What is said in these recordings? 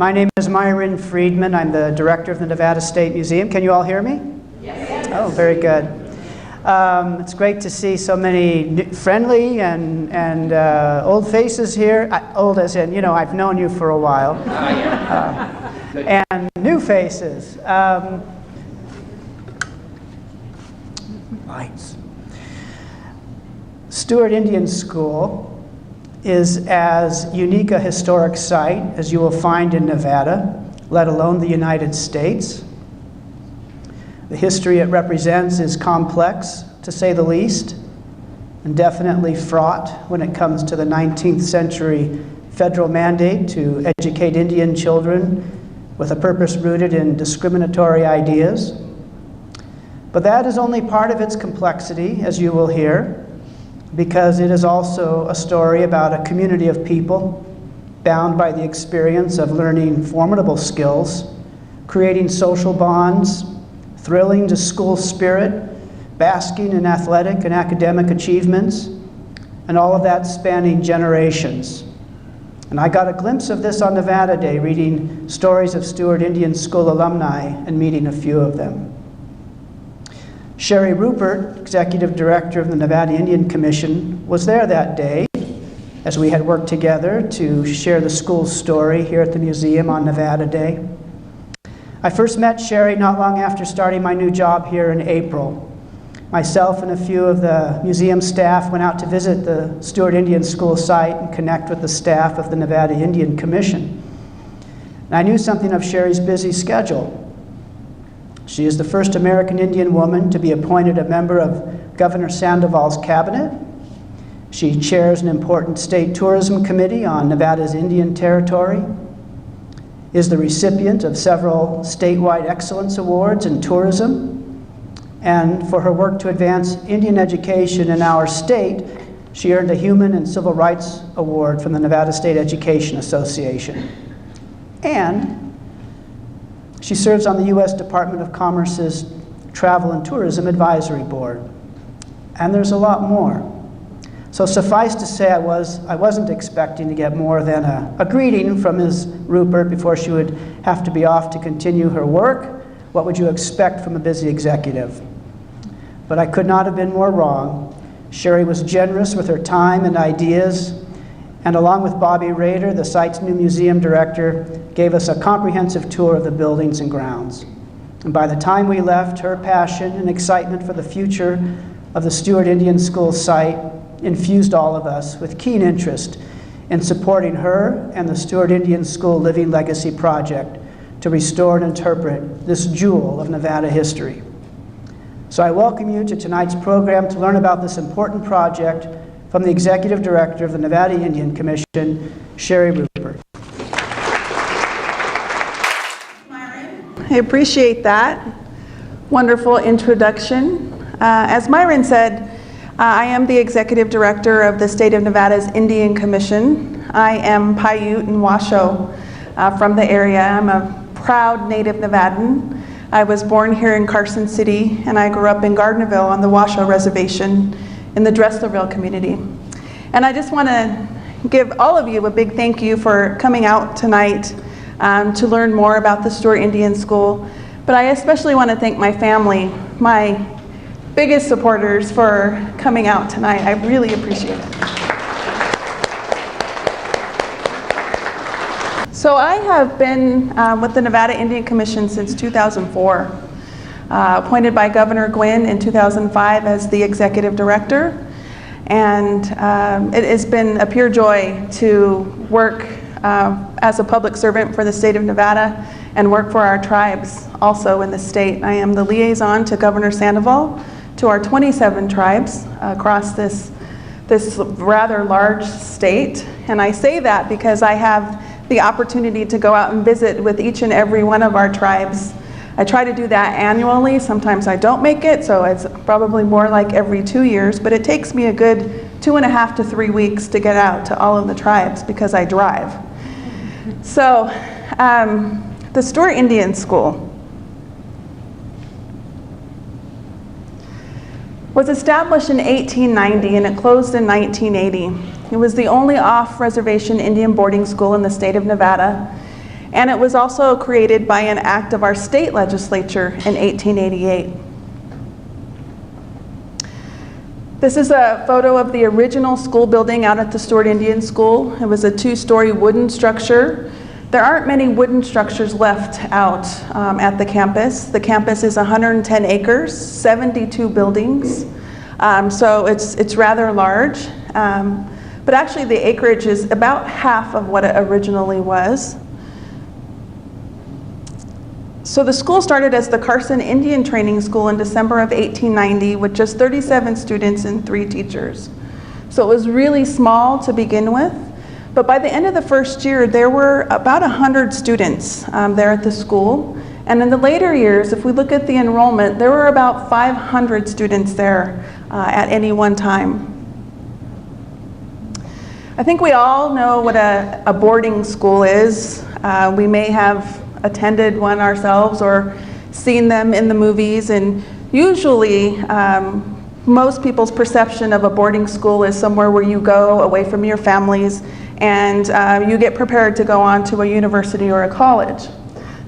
My name is Myron Friedman. I'm the director of the Nevada State Museum. Can you all hear me? Yes. Oh, very good. It's great to see so many friendly and old faces here. Old as in, you know, I've known you for a while. And new faces. Lights. Stewart Indian School is as unique a historic site as you will find in Nevada, let alone the United States. The history it represents is complex, to say the least, and definitely fraught when it comes to the 19th century federal mandate to educate Indian children with a purpose rooted in discriminatory ideas. But that is only part of its complexity, as you will hear, because it is also a story about a community of people bound by the experience of learning formidable skills, creating social bonds, thrilling to school spirit, basking in athletic and academic achievements, and all of that spanning generations. And I got a glimpse of this on Nevada Day, reading stories of Stewart Indian School alumni and meeting a few of them. Sherry Rupert, executive director of the Nevada Indian Commission, was there that day as we had worked together to share the school's story here at the museum on Nevada Day. I first met Sherry not long after starting my new job here in April. Myself and a few of the museum staff went out to visit the Stewart Indian School site and connect with the staff of the Nevada Indian Commission. And I knew something of Sherry's busy schedule. She is the first American Indian woman to be appointed a member of Governor Sandoval's cabinet. She chairs an important state tourism committee on Nevada's Indian Territory, is the recipient of several statewide excellence awards in tourism, and for her work to advance Indian education in our state, she earned a Human and Civil Rights Award from the Nevada State Education Association. And she serves on the U.S. Department of Commerce's Travel and Tourism Advisory Board. And there's a lot more. So suffice to say, I wasn't expecting to get more than a greeting from Ms. Rupert before she would have to be off to continue her work. What would you expect from a busy executive? But I could not have been more wrong. Sherry was generous with her time and ideas, and along with Bobby Rader, the site's new museum director, gave us a comprehensive tour of the buildings and grounds. And by the time we left, her passion and excitement for the future of the Stewart Indian School site infused all of us with keen interest in supporting her and the Stewart Indian School Living Legacy Project to restore and interpret this jewel of Nevada history. So I welcome you to tonight's program to learn about this important project from the Executive Director of the Nevada Indian Commission, Sherry Rupert. I appreciate that wonderful introduction. As Myron said, I am the Executive Director of the State of Nevada's Indian Commission. I am Paiute and Washoe from the area. I'm a proud native Nevadan. I was born here in Carson City, and I grew up in Gardnerville on the Washoe Reservation in the Dresslerville community. And I just want to give all of you a big thank you for coming out tonight to learn more about the Stewart Indian School. But I especially want to thank my family, my biggest supporters, for coming out tonight. I really appreciate it. So I have been with the Nevada Indian Commission since 2004. Appointed by Governor Gwynn in 2005 as the executive director. And it has been a pure joy to work as a public servant for the state of Nevada and work for our tribes also in the state. I am the liaison to Governor Sandoval to our 27 tribes across this rather large state. And I say that because I have the opportunity to go out and visit with each and every one of our tribes. I try to do that annually. Sometimes I don't make it, so it's probably more like every 2 years, but it takes me a good 2.5 to 3 weeks to get out to all of the tribes because I drive. So the Stewart Indian School was established in 1890 and it closed in 1980. It was the only off-reservation Indian boarding school in the state of Nevada. And it was also created by an act of our state legislature in 1888. This is a photo of the original school building out at the Stewart Indian School. It was a 2-story wooden structure. There aren't many wooden structures left out at the campus. The campus is 110 acres, 72 buildings. So it's rather large. But actually the acreage is about half of what it originally was. So the school started as the Carson Indian Training School in December of 1890 with just 37 students and 3 teachers. So it was really small to begin with, but by the end of the first year there were about 100 students there at the school. And in the later years, if we look at the enrollment, there were about 500 students there at any one time. I think we all know what a boarding school is. We may have attended one ourselves or seen them in the movies, and usually most people's perception of a boarding school is somewhere where you go away from your families and you get prepared to go on to a university or a college.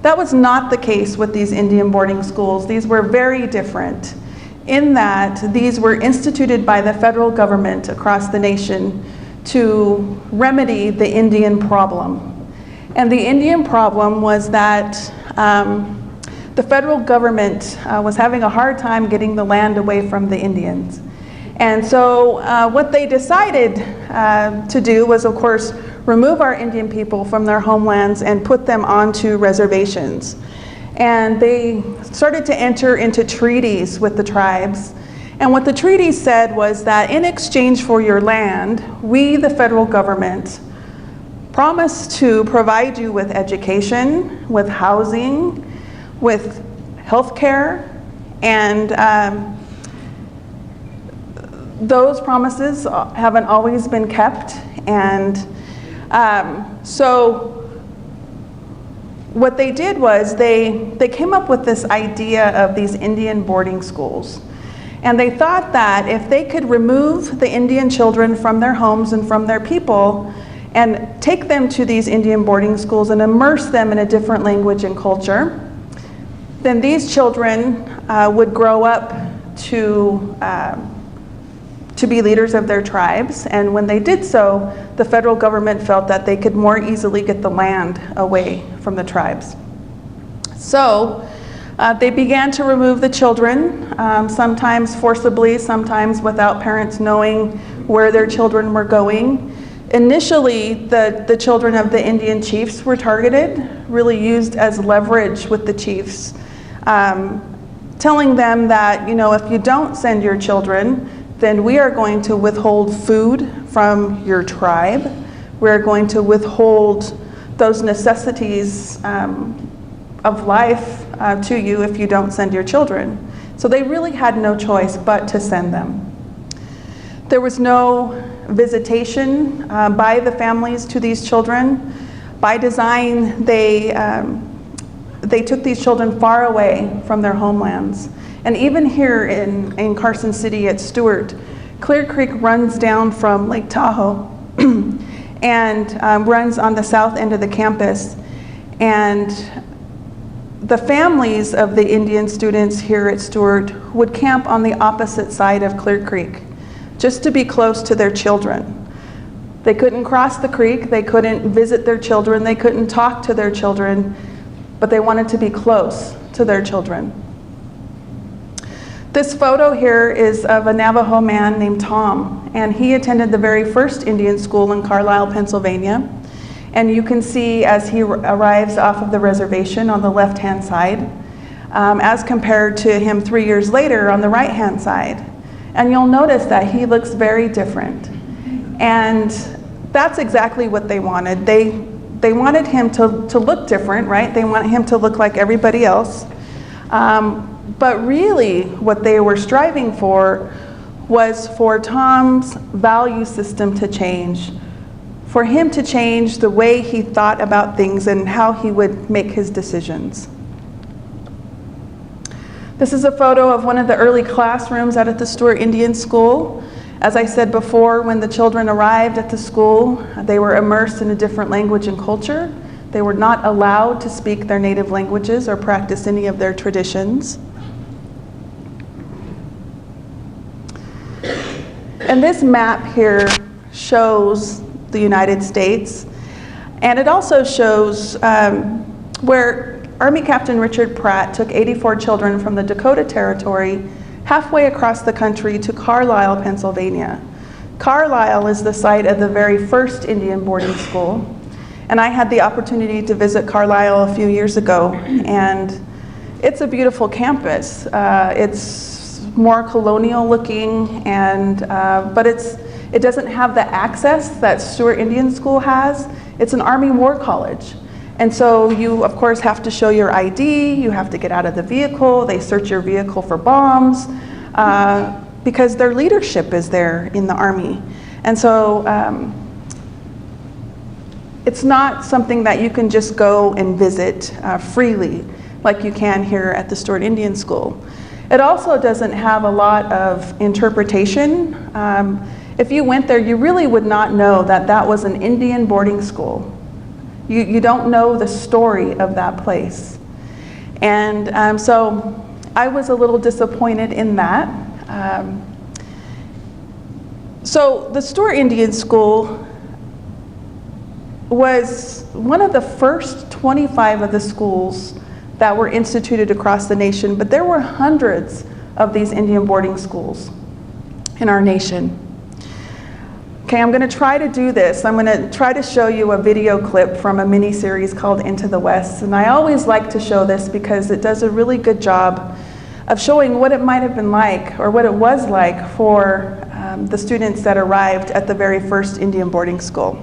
That was not the case with these Indian boarding schools. These were very different in that these were instituted by the federal government across the nation to remedy the Indian problem. And the Indian problem was that the federal government was having a hard time getting the land away from the Indians. And so what they decided to do was, of course, remove our Indian people from their homelands and put them onto reservations. And they started to enter into treaties with the tribes. And what the treaties said was that in exchange for your land, we, the federal government, promise to provide you with education, with housing, with health care, and those promises haven't always been kept. And so what they did was they came up with this idea of these Indian boarding schools. And they thought that if they could remove the Indian children from their homes and from their people and take them to these Indian boarding schools and immerse them in a different language and culture, then these children would grow up to be leaders of their tribes. And when they did so, the federal government felt that they could more easily get the land away from the tribes. So they began to remove the children, sometimes forcibly, sometimes without parents knowing where their children were going. Initially, the children of the Indian chiefs were targeted, really used as leverage with the chiefs, telling them that, you know, if you don't send your children, then we are going to withhold food from your tribe. We're going to withhold those necessities of life to you if you don't send your children. So they really had no choice but to send them. There was no visitation by the families to these children. By design, they took these children far away from their homelands. And even here in Carson City at Stewart, Clear Creek runs down from Lake Tahoe and runs on the south end of the campus. And the families of the Indian students here at Stewart would camp on the opposite side of Clear Creek, just to be close to their children. They couldn't cross the creek, they couldn't visit their children, they couldn't talk to their children, but they wanted to be close to their children. This photo here is of a Navajo man named Tom, and he attended the very first Indian school in Carlisle, Pennsylvania. And you can see as he arrives off of the reservation on the left-hand side, as compared to him 3 years later on the right-hand side. And you'll notice that he looks very different. And that's exactly what they wanted. They wanted him to look different, right? They wanted him to look like everybody else. But really what they were striving for was for Tom's value system to change, for him to change the way he thought about things and how he would make his decisions. This is a photo of one of the early classrooms out at the Stewart Indian School. As I said before, when the children arrived at the school, they were immersed in a different language and culture. They were not allowed to speak their native languages or practice any of their traditions. And this map here shows the United States, and it also shows where Army Captain Richard Pratt took 84 children from the Dakota Territory halfway across the country to Carlisle, Pennsylvania. Carlisle is the site of the very first Indian boarding school, and I had the opportunity to visit Carlisle a few years ago, and it's a beautiful campus. It's more colonial looking, and but it doesn't have the access that Stewart Indian School has. It's an Army War College. And so you, of course, have to show your ID, you have to get out of the vehicle, they search your vehicle for bombs, because their leadership is there in the Army. And so it's not something that you can just go and visit freely like you can here at the Stewart Indian School. It also doesn't have a lot of interpretation. If you went there, you really would not know that that was an Indian boarding school. You don't know the story of that place. And so I was a little disappointed in that. So the Stewart Indian School was one of the first 25 of the schools that were instituted across the nation, but there were hundreds of these Indian boarding schools in our nation. Okay, I'm going to try to do this. I'm going to try to show you a video clip from a mini-series called Into the West. And I always like to show this because it does a really good job of showing what it might have been like, or what it was like for the students that arrived at the very first Indian boarding school.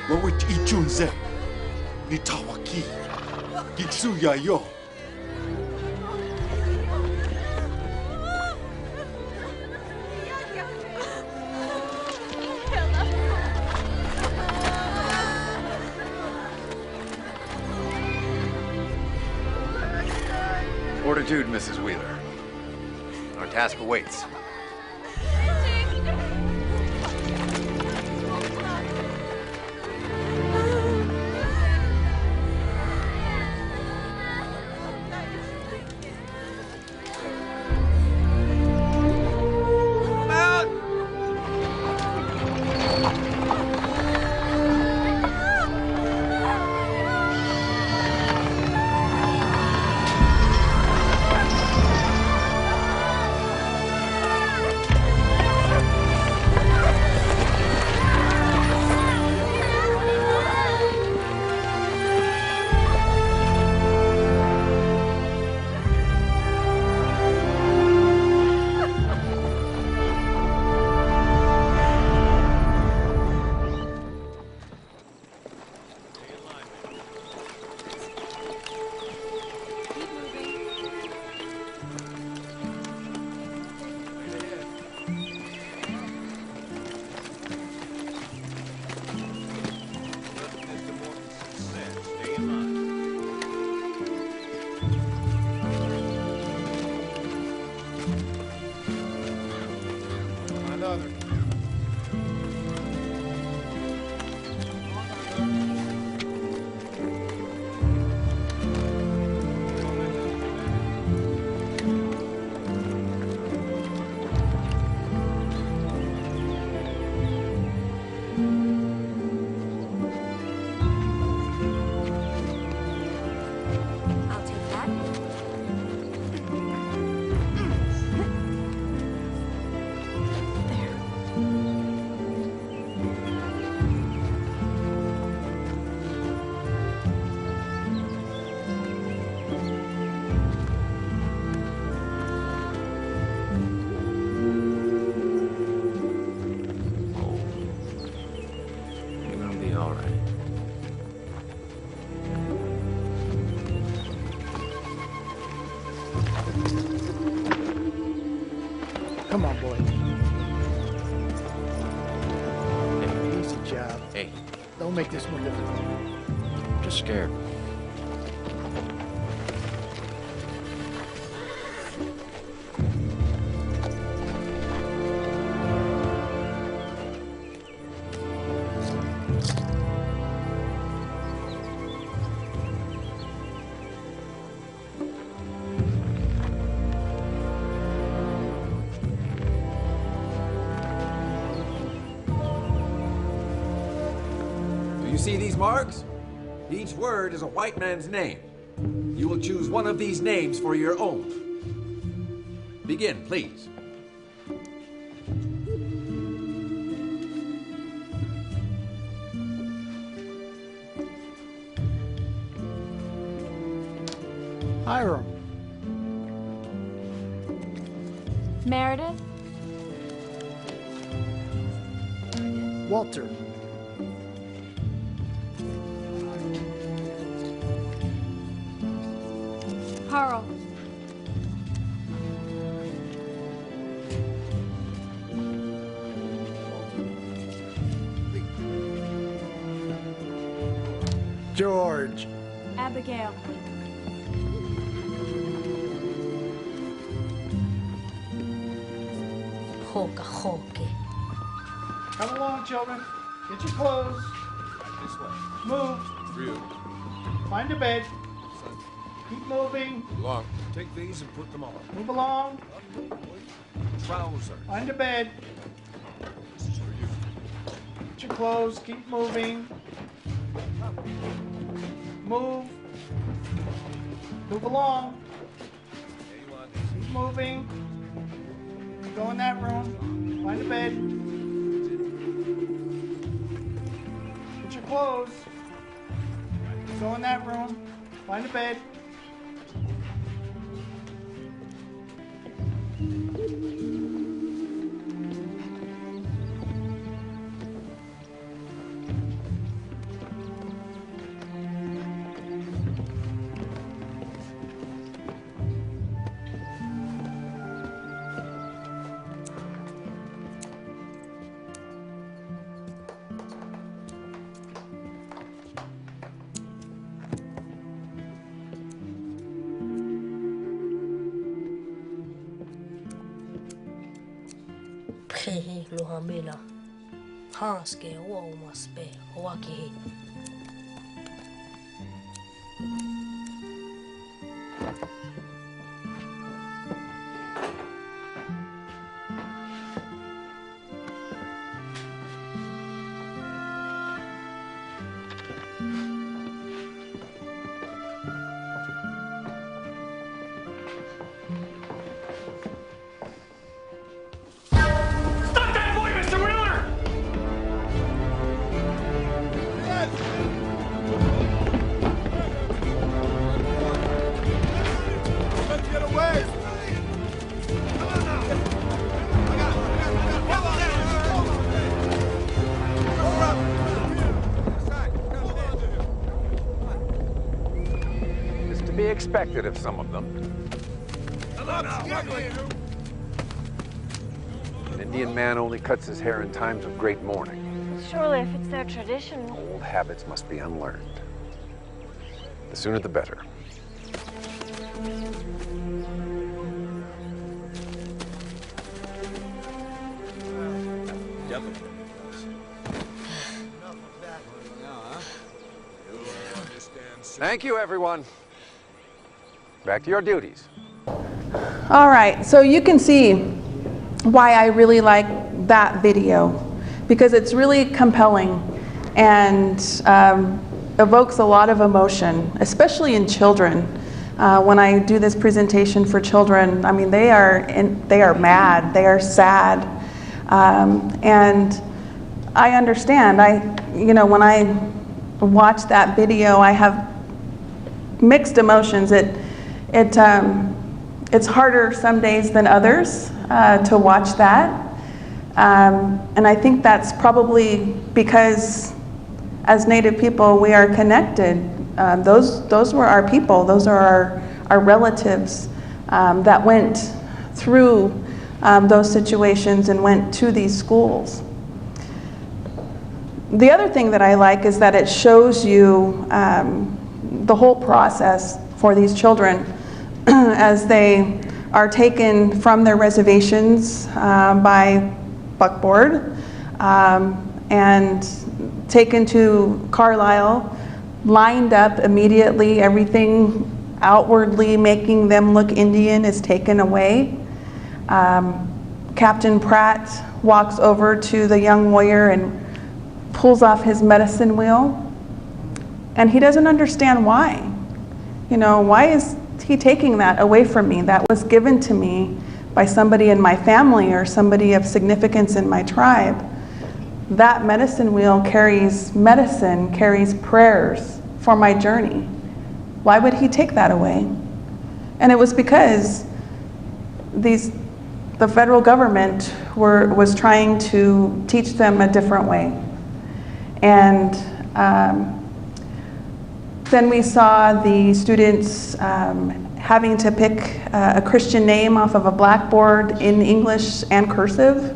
Wawit ichunze ni tawaki gitsu yayo. Fortitude, Mrs. Wheeler. Our task awaits. All right. Come on, boy. Easy job. Hey, Don't make this more difficult. I'm just scared. Do you see these marks? Each word is a white man's name. You will choose one of these names for your own. Begin, please. Hiram. Meredith? Walter. Carl. George. Abigail. Come along, children. Get your clothes. This way. Move. Through. Find a bed. Keep moving. Along. Take these and put them on. Move along. Trousers. Find a bed. This is for you. Get your clothes. Keep moving. Move. Move along. There you are. Keep moving. Go in that room. Find a bed. Get your clothes. Go in that room. Find a bed. Luhamila Hanske Womaspe Waki. Expected of some of them. An Indian man only cuts his hair in times of great mourning. Surely, if it's their tradition. Old habits must be unlearned. The sooner the better. Thank you, everyone. Back to your duties. All right, so you can see why I really like that video, because it's really compelling and evokes a lot of emotion, especially in children. When I do this presentation for children, I mean, they are mad, they are sad, and I understand. When I watch that video, I have mixed emotions. It's harder some days than others to watch that. And I think that's probably because as Native people, we are connected. Those were our people. Those are our relatives that went through those situations and went to these schools. The other thing that I like is that it shows you the whole process for these children as they are taken from their reservations by buckboard and taken to Carlisle, lined up immediately. Everything outwardly making them look Indian is taken away. Captain Pratt walks over to the young warrior and pulls off his medicine wheel, and he doesn't understand why. You know, why is he taking that away from me? That was given to me by somebody in my family or somebody of significance in my tribe. That medicine wheel carries medicine, carries prayers for my journey. Why would he take that away? And it was because the federal government was trying to teach them a different way. And then we saw the students having to pick a Christian name off of a blackboard in English and cursive.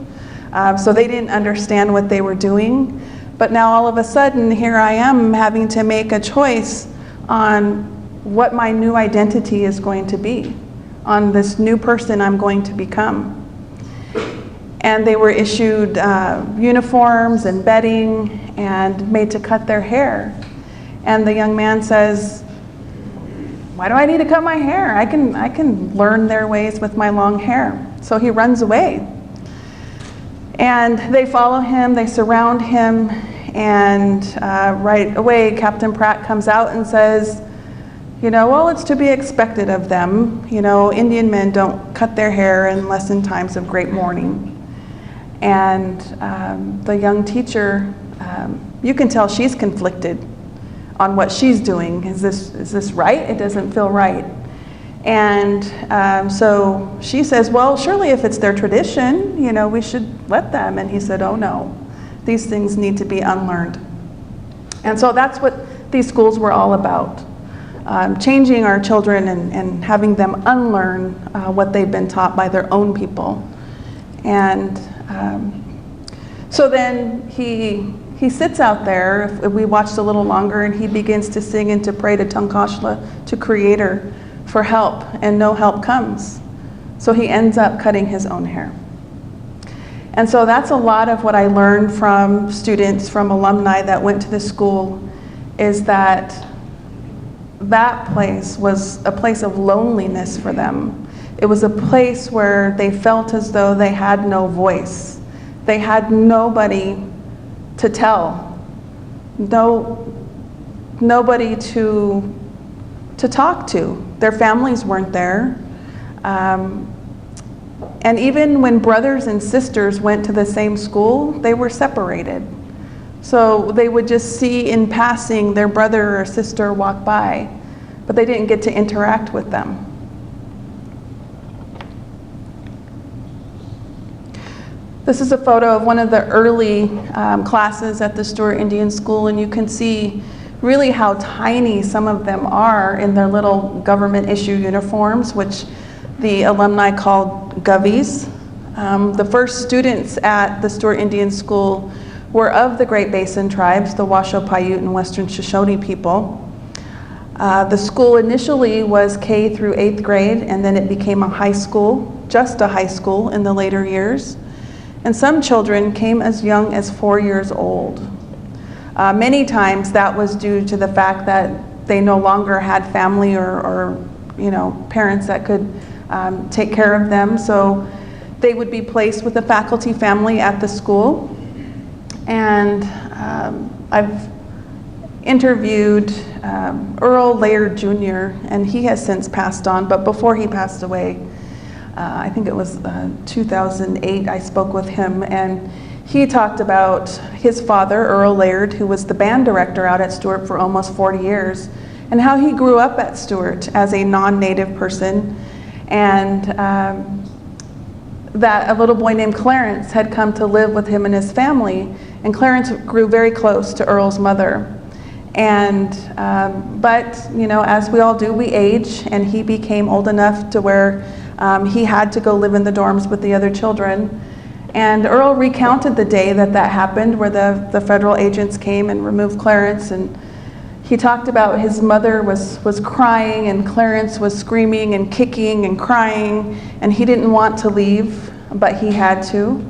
So they didn't understand what they were doing. But now all of a sudden, here I am having to make a choice on what my new identity is going to be, on this new person I'm going to become. And they were issued uniforms and bedding and made to cut their hair. And the young man says, why do I need to cut my hair? I can learn their ways with my long hair. So he runs away. And they follow him, they surround him, and right away Captain Pratt comes out and says, you know, well, it's to be expected of them. You know, Indian men don't cut their hair unless in times of great mourning. And the young teacher, you can tell she's conflicted on what she's doing. Is this right? It doesn't feel right. And so she says, well, surely if it's their tradition, you know, we should let them. And he said, oh no, these things need to be unlearned. And so that's what these schools were all about. Changing our children and having them unlearn what they've been taught by their own people. And so then he sits out there, if we watched a little longer, and he begins to sing and to pray to Tunkashla, to Creator, for help, and no help comes. So he ends up cutting his own hair. And so that's a lot of what I learned from students, from alumni that went to the school, is that place was a place of loneliness for them. It was a place where they felt as though they had no voice. They had nobody to tell, nobody to talk to. Their families weren't there. And even when brothers and sisters went to the same school, they were separated. So they would just see in passing their brother or sister walk by, but they didn't get to interact with them. This is a photo of one of the early classes at the Stewart Indian School, and you can see really how tiny some of them are in their little government issue uniforms, which the alumni called govies. The first students at the Stewart Indian School were of the Great Basin tribes, the Washoe Paiute and Western Shoshone people. The school initially was K through 8th grade, and then it became a high school, just a high school in the later years. And some children came as young as 4 years old. Many times that was due to the fact that they no longer had family or you know, parents that could take care of them. So they would be placed with a faculty family at the school. And I've interviewed Earl Laird Jr., and he has since passed on, but before he passed away, I think it was 2008, I spoke with him, and he talked about his father, Earl Laird, who was the band director out at Stewart for almost 40 years, and how he grew up at Stewart as a non-native person. And that a little boy named Clarence had come to live with him and his family, and Clarence grew very close to Earl's mother. And, but, you know, as we all do, we age, and he became old enough to where he had to go live in the dorms with the other children. And Earl recounted the day that that happened, where the federal agents came and removed Clarence, and he talked about his mother was crying, and Clarence was screaming and kicking and crying, and he didn't want to leave, but he had to.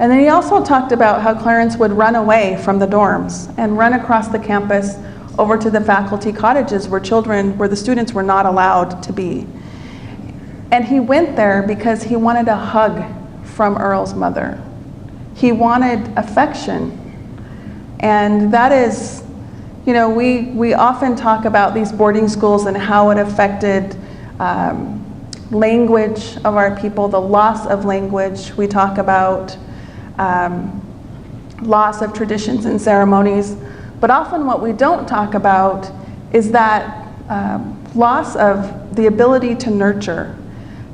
And then he also talked about how Clarence would run away from the dorms and run across the campus over to the faculty cottages where the students were not allowed to be. And he went there because he wanted a hug from Earl's mother. He wanted affection. And that is, you know, we often talk about these boarding schools and how it affected language of our people, the loss of language. We talk about loss of traditions and ceremonies. But often what we don't talk about is that loss of the ability to nurture.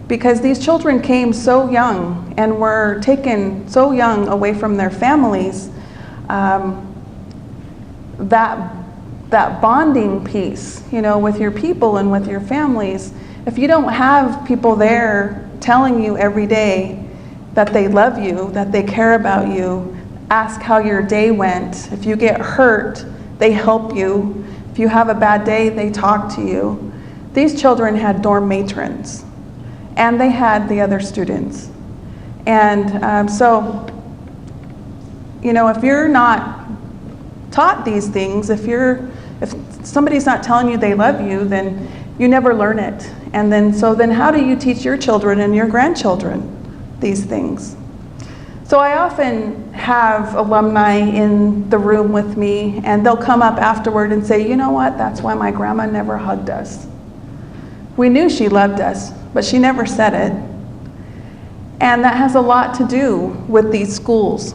Because these children came so young and were taken so young away from their families, that bonding piece, you know, with your people and with your families, if you don't have people there telling you every day that they love you, that they care about you, ask how your day went. If you get hurt, they help you. If you have a bad day, they talk to you. These children had dorm matrons, and they had the other students. And so, you know, if you're not taught these things, if somebody's not telling you they love you, then you never learn it. And then how do you teach your children and your grandchildren these things? So I often have alumni in the room with me, and they'll come up afterward and say, you know what, that's why my grandma never hugged us. We knew she loved us, but she never said it. And that has a lot to do with these schools.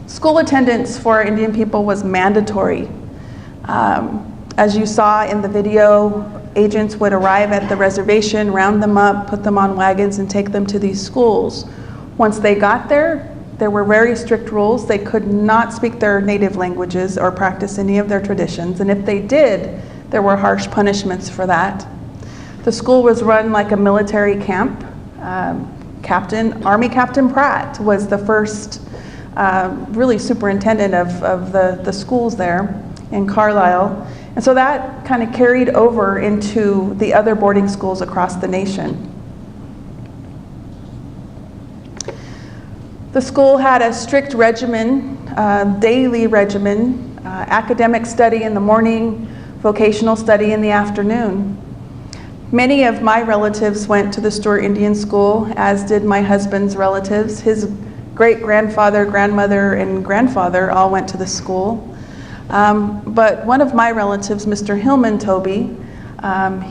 School attendance for our Indian people was mandatory. As you saw in the video, agents would arrive at the reservation, round them up, put them on wagons, and take them to these schools. Once they got there, there were very strict rules. They could not speak their native languages or practice any of their traditions, and if they did, there were harsh punishments for that. The school was run like a military camp. Army Captain Pratt was the first really superintendent of the schools there in Carlisle. And so that kind of carried over into the other boarding schools across the nation. The school had a strict regimen, daily regimen, academic study in the morning, vocational study in the afternoon. Many of my relatives went to the Stewart Indian School, as did my husband's relatives. His great-grandfather, grandmother, and grandfather all went to the school. But one of my relatives, Mr. Hillman Toby,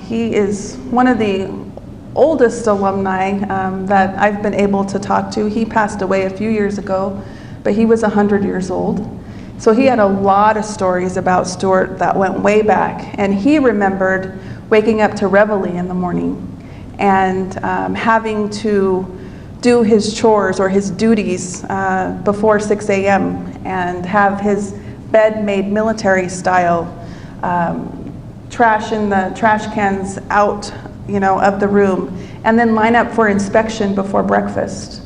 he is one of the oldest alumni that I've been able to talk to. He passed away a few years ago, but he was 100 years old. So he had a lot of stories about Stewart that went way back. And he remembered waking up to reveille in the morning and having to do his chores or his duties before 6 a.m. and have his bed made military style, trash in the trash cans out, you know, of the room, and then line up for inspection before breakfast.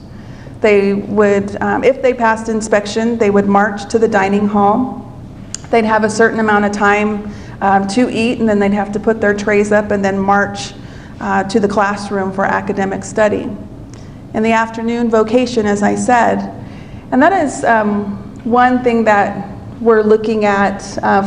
They would, if they passed inspection, they would march to the dining hall. They'd have a certain amount of time to eat, and then they'd have to put their trays up and then march to the classroom for academic study. In the afternoon, vocation, as I said. And that is one thing that we're looking at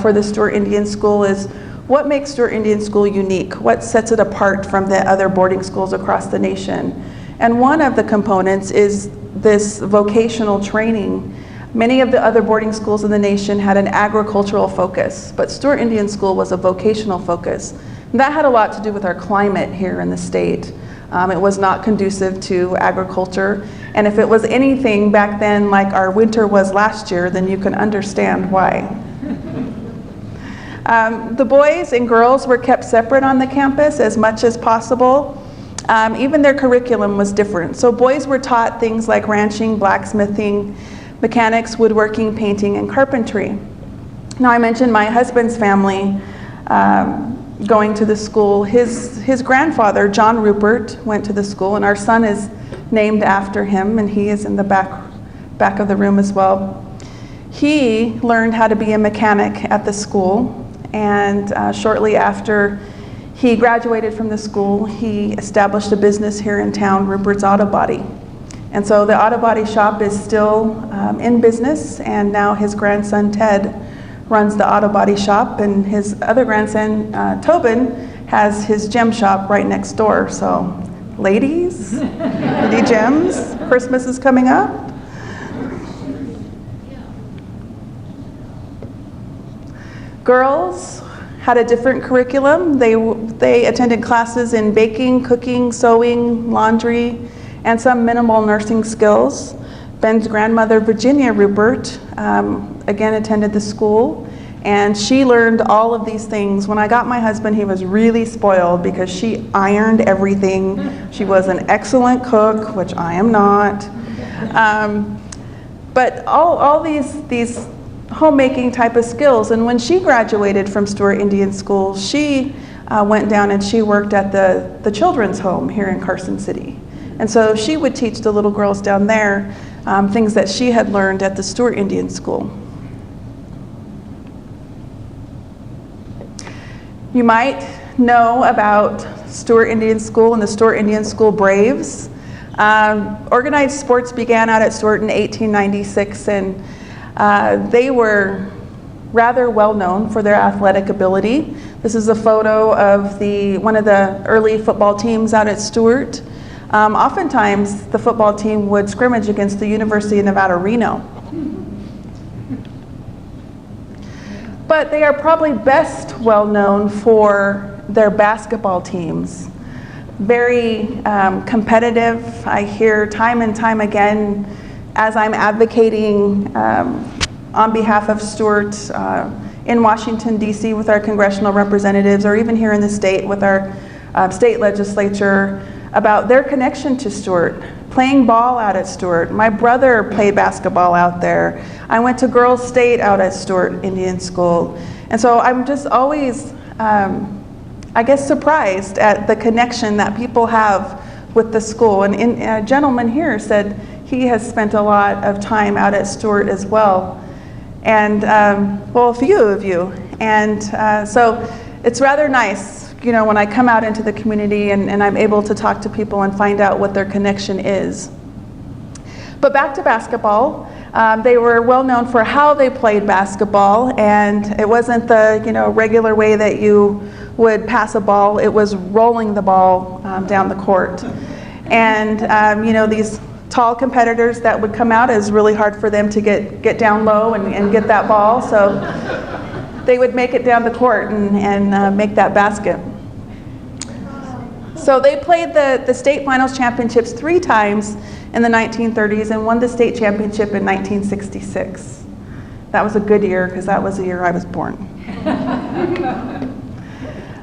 for the Stewart Indian School is what makes Stewart Indian School unique? What sets it apart from the other boarding schools across the nation? And one of the components is this vocational training. Many of the other boarding schools in the nation had an agricultural focus, but Stewart Indian School was a vocational focus. And that had a lot to do with our climate here in the state. It was not conducive to agriculture, and if it was anything back then like our winter was last year, then you can understand why. The boys and girls were kept separate on the campus as much as possible. Even their curriculum was different. So boys were taught things like ranching, blacksmithing, mechanics, woodworking, painting, and carpentry. Now, I mentioned my husband's family going to the school. His grandfather, John Rupert, went to the school, and our son is named after him, and he is in the back of the room as well. He learned how to be a mechanic at the school, and shortly after he graduated from the school, he established a business here in town, Rupert's Auto Body. And so the auto body shop is still in business, and now his grandson, Ted, runs the auto body shop, and his other grandson, Tobin, has his gem shop right next door. So, ladies, any gems? Christmas is coming up. Girls had a different curriculum. They attended classes in baking, cooking, sewing, laundry, and some minimal nursing skills. Ben's grandmother, Virginia Rupert, again attended the school, and she learned all of these things. When I got my husband, he was really spoiled because she ironed everything. She was an excellent cook, which I am not. But all these homemaking type of skills. And when she graduated from Stewart Indian School, she went down and she worked at the children's home here in Carson City. And so she would teach the little girls down there things that she had learned at the Stewart Indian School. You might know about Stewart Indian School and the Stewart Indian School Braves. Organized sports began out at Stewart in 1896, and they were rather well known for their athletic ability. This is a photo of one of the early football teams out at Stewart. Oftentimes, the football team would scrimmage against the University of Nevada, Reno. But they are probably best well known for their basketball teams. Very competitive. I hear time and time again, as I'm advocating on behalf of Stewart in Washington, D.C. with our congressional representatives, or even here in the state with our state legislature, about their connection to Stewart, playing ball out at Stewart. My brother played basketball out there. I went to girls' state out at Stewart Indian School. And so I'm just always, I guess, surprised at the connection that people have with the school. And a gentleman here said he has spent a lot of time out at Stewart as well. And, well, a few of you. And so it's rather nice, you know, when I come out into the community and I'm able to talk to people and find out what their connection is. But back to basketball, they were well known for how they played basketball, and it wasn't the, you know, regular way that you would pass a ball. It was rolling the ball down the court. And, you know, these tall competitors that would come out, is really hard for them to get down low and get that ball. So they would make it down the court and make that basket. So they played the state finals championships 3 times in the 1930s and won the state championship in 1966. That was a good year because that was the year I was born.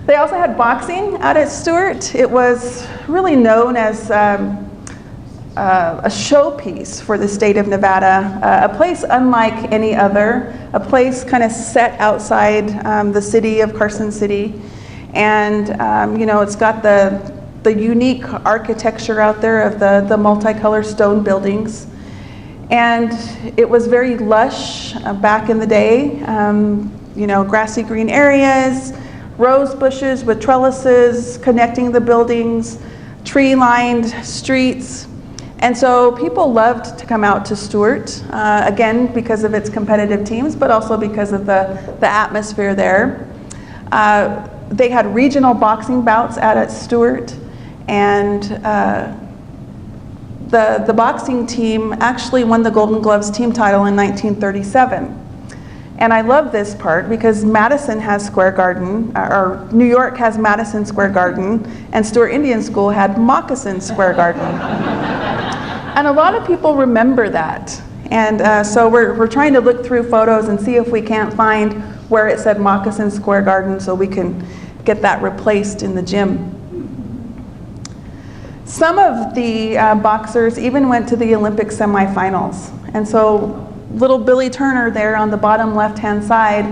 They also had boxing out at Stewart. It was really known as a showpiece for the state of Nevada, a place unlike any other, a place kind of set outside the city of Carson City. And you know, it's got the unique architecture out there of the multicolored stone buildings. And it was very lush back in the day, you know, grassy green areas, rose bushes with trellises connecting the buildings, tree-lined streets. And so people loved to come out to Stewart, again, because of its competitive teams, but also because of the atmosphere there. They had regional boxing bouts out at Stewart, and the boxing team actually won the Golden Gloves team title in 1937. And I love this part because Madison has Square Garden, or New York has Madison Square Garden, and Stewart Indian School had Moccasin Square Garden. And a lot of people remember that. And so we're trying to look through photos and see if we can't find where it said Moccasin Square Garden so we can get that replaced in the gym. Some of the boxers even went to the Olympic semifinals. And so little Billy Turner there on the bottom left-hand side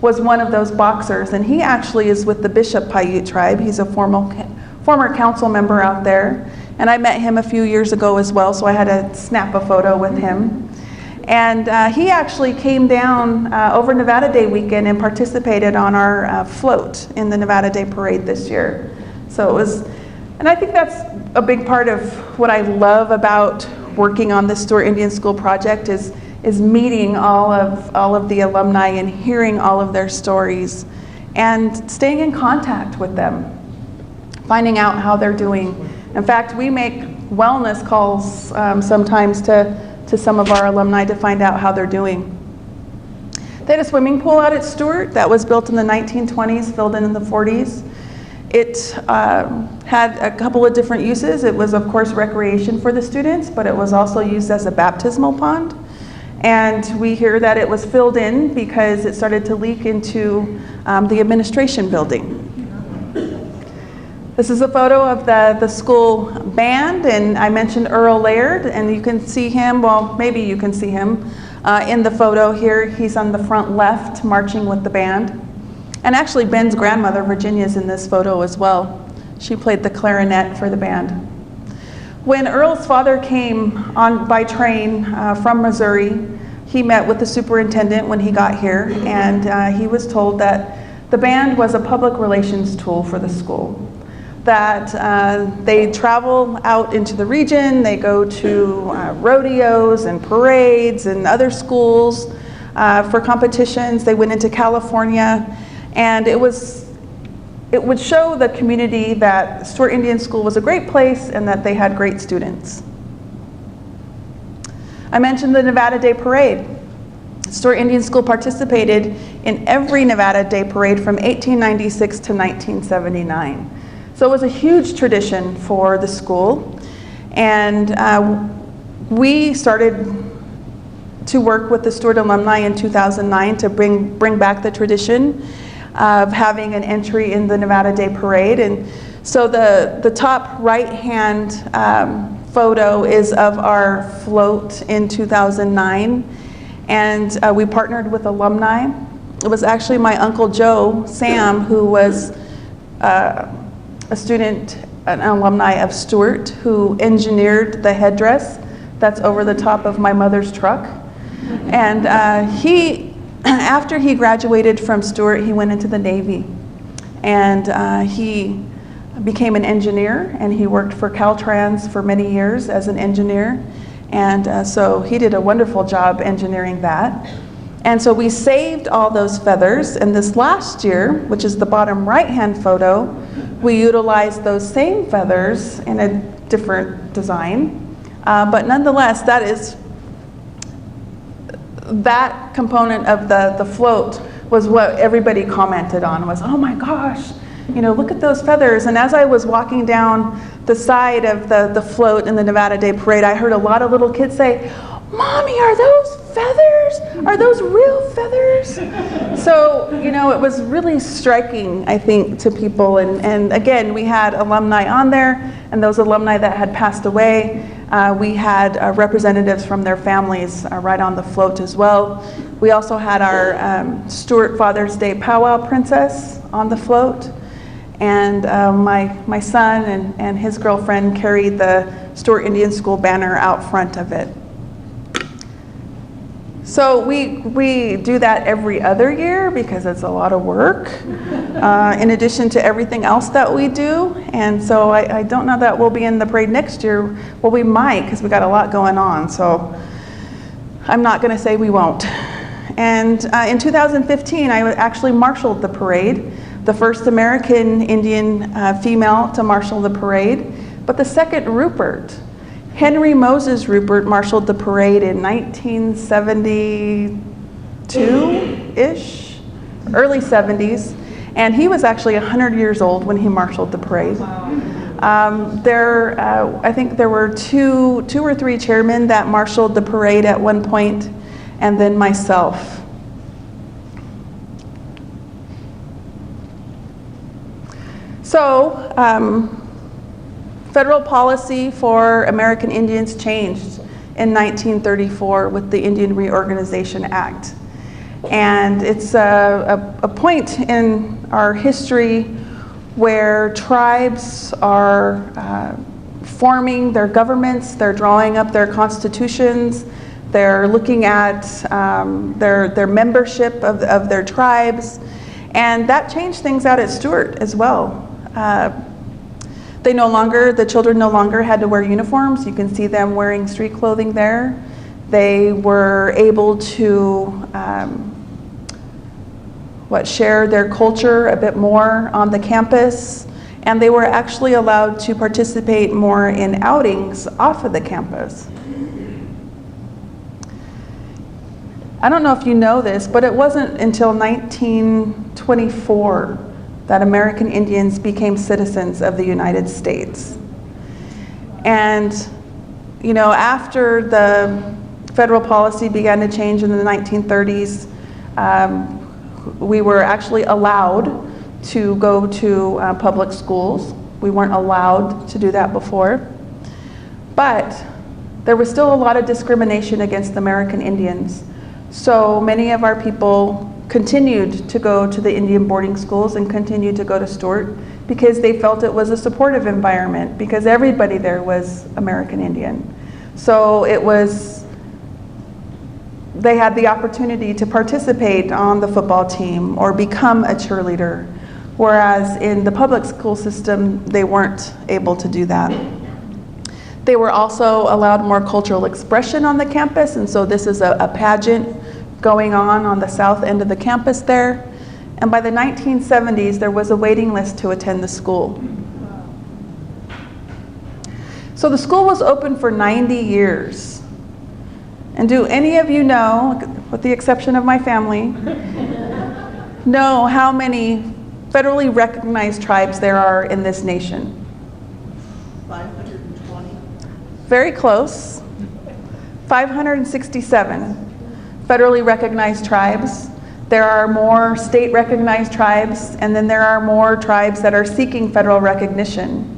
was one of those boxers. And he actually is with the Bishop Paiute tribe. He's a former council member out there. And I met him a few years ago as well, so I had to snap a photo with him. And he actually came down over Nevada Day weekend and participated on our float in the Nevada Day Parade this year. So it was, and I think that's a big part of what I love about working on the Stewart Indian School project is meeting all of the alumni and hearing all of their stories and staying in contact with them, finding out how they're doing. In fact, we make wellness calls sometimes to some of our alumni to find out how they're doing. They had a swimming pool out at Stewart that was built in the 1920s, filled in the 40s. It had a couple of different uses. It was, of course, recreation for the students, but it was also used as a baptismal pond. And we hear that it was filled in because it started to leak into the administration building. This is a photo of the school band, and I mentioned Earl Laird, and you can see him, well, maybe you can see him in the photo here. He's on the front left, marching with the band. And actually, Ben's grandmother, Virginia, is in this photo as well. She played the clarinet for the band. When Earl's father came on by train from Missouri, he met with the superintendent when he got here, and he was told that the band was a public relations tool for the school. That they travel out into the region, they go to rodeos and parades and other schools for competitions. They went into California, and it would show the community that Stewart Indian School was a great place and that they had great students. I mentioned the Nevada Day Parade. Stewart Indian School participated in every Nevada Day Parade from 1896 to 1979. So it was a huge tradition for the school, and we started to work with the Stewart alumni in 2009 to bring back the tradition of having an entry in the Nevada Day Parade. And so the top right-hand photo is of our float in 2009, and we partnered with alumni. It was actually my Uncle Joe, Sam, who was a student, an alumni of Stewart, who engineered the headdress that's over the top of my mother's truck. And after he graduated from Stewart, he went into the Navy. And he became an engineer, and he worked for Caltrans for many years as an engineer. And so he did a wonderful job engineering that. And so we saved all those feathers, and this last year, which is the bottom right-hand photo, we utilized those same feathers in a different design. But nonetheless, that component of the float was what everybody commented on, was, oh my gosh, you know, look at those feathers. And as I was walking down the side of the float in the Nevada Day Parade, I heard a lot of little kids say, Mommy, are those feathers? Are those real feathers? So, you know, it was really striking, I think, to people. And again, we had alumni on there, and those alumni that had passed away, we had representatives from their families right on the float as well. We also had our Stewart Father's Day Powwow Princess on the float. And my son and his girlfriend carried the Stewart Indian School banner out front of it. So we do that every other year because it's a lot of work, in addition to everything else that we do. And so I don't know that we'll be in the parade next year. Well, we might, because we got a lot going on. So I'm not going to say we won't. And in 2015, I actually marshaled the parade, the first American Indian female to marshal the parade, but the second Rupert. Henry Moses Rupert marshaled the parade in 1972-ish, early 70s, and he was actually 100 years old when he marshaled the parade. I think there were two or three chairmen that marshaled the parade at one point, and then myself. So, federal policy for American Indians changed in 1934 with the Indian Reorganization Act. And it's a point in our history where tribes are forming their governments, they're drawing up their constitutions, they're looking at their membership of their tribes, and that changed things out at Stewart as well. The children no longer had to wear uniforms. You can see them wearing street clothing there. They were able to share their culture a bit more on the campus, and they were actually allowed to participate more in outings off of the campus. I don't know if you know this, but it wasn't until 1924 that American Indians became citizens of the United States. And, you know, after the federal policy began to change in the 1930s, we were actually allowed to go to public schools. We weren't allowed to do that before. But there was still a lot of discrimination against American Indians. So many of our people continued to go to the Indian boarding schools and continued to go to Stewart because they felt it was a supportive environment, because everybody there was American Indian. So they had the opportunity to participate on the football team or become a cheerleader, whereas in the public school system, they weren't able to do that. They were also allowed more cultural expression on the campus, and so this is a pageant going on the south end of the campus there. And by the 1970s, there was a waiting list to attend the school. So the school was open for 90 years. And do any of you know, with the exception of my family, know how many federally recognized tribes there are in this nation? 520. Very close. 567 federally recognized tribes. There are more state recognized tribes, and then there are more tribes that are seeking federal recognition.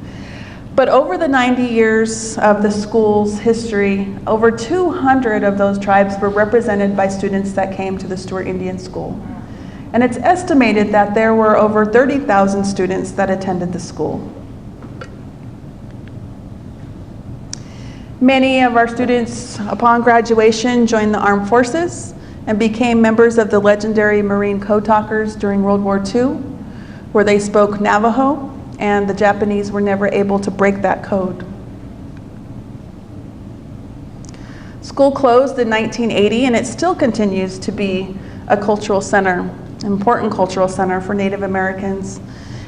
But over the 90 years of the school's history, over 200 of those tribes were represented by students that came to the Stewart Indian School. And it's estimated that there were over 30,000 students that attended the school. Many of our students, upon graduation, joined the armed forces and became members of the legendary Marine Code Talkers during World War II, where they spoke Navajo, and the Japanese were never able to break that code. School closed in 1980, and it still continues to be a cultural center, an important cultural center for Native Americans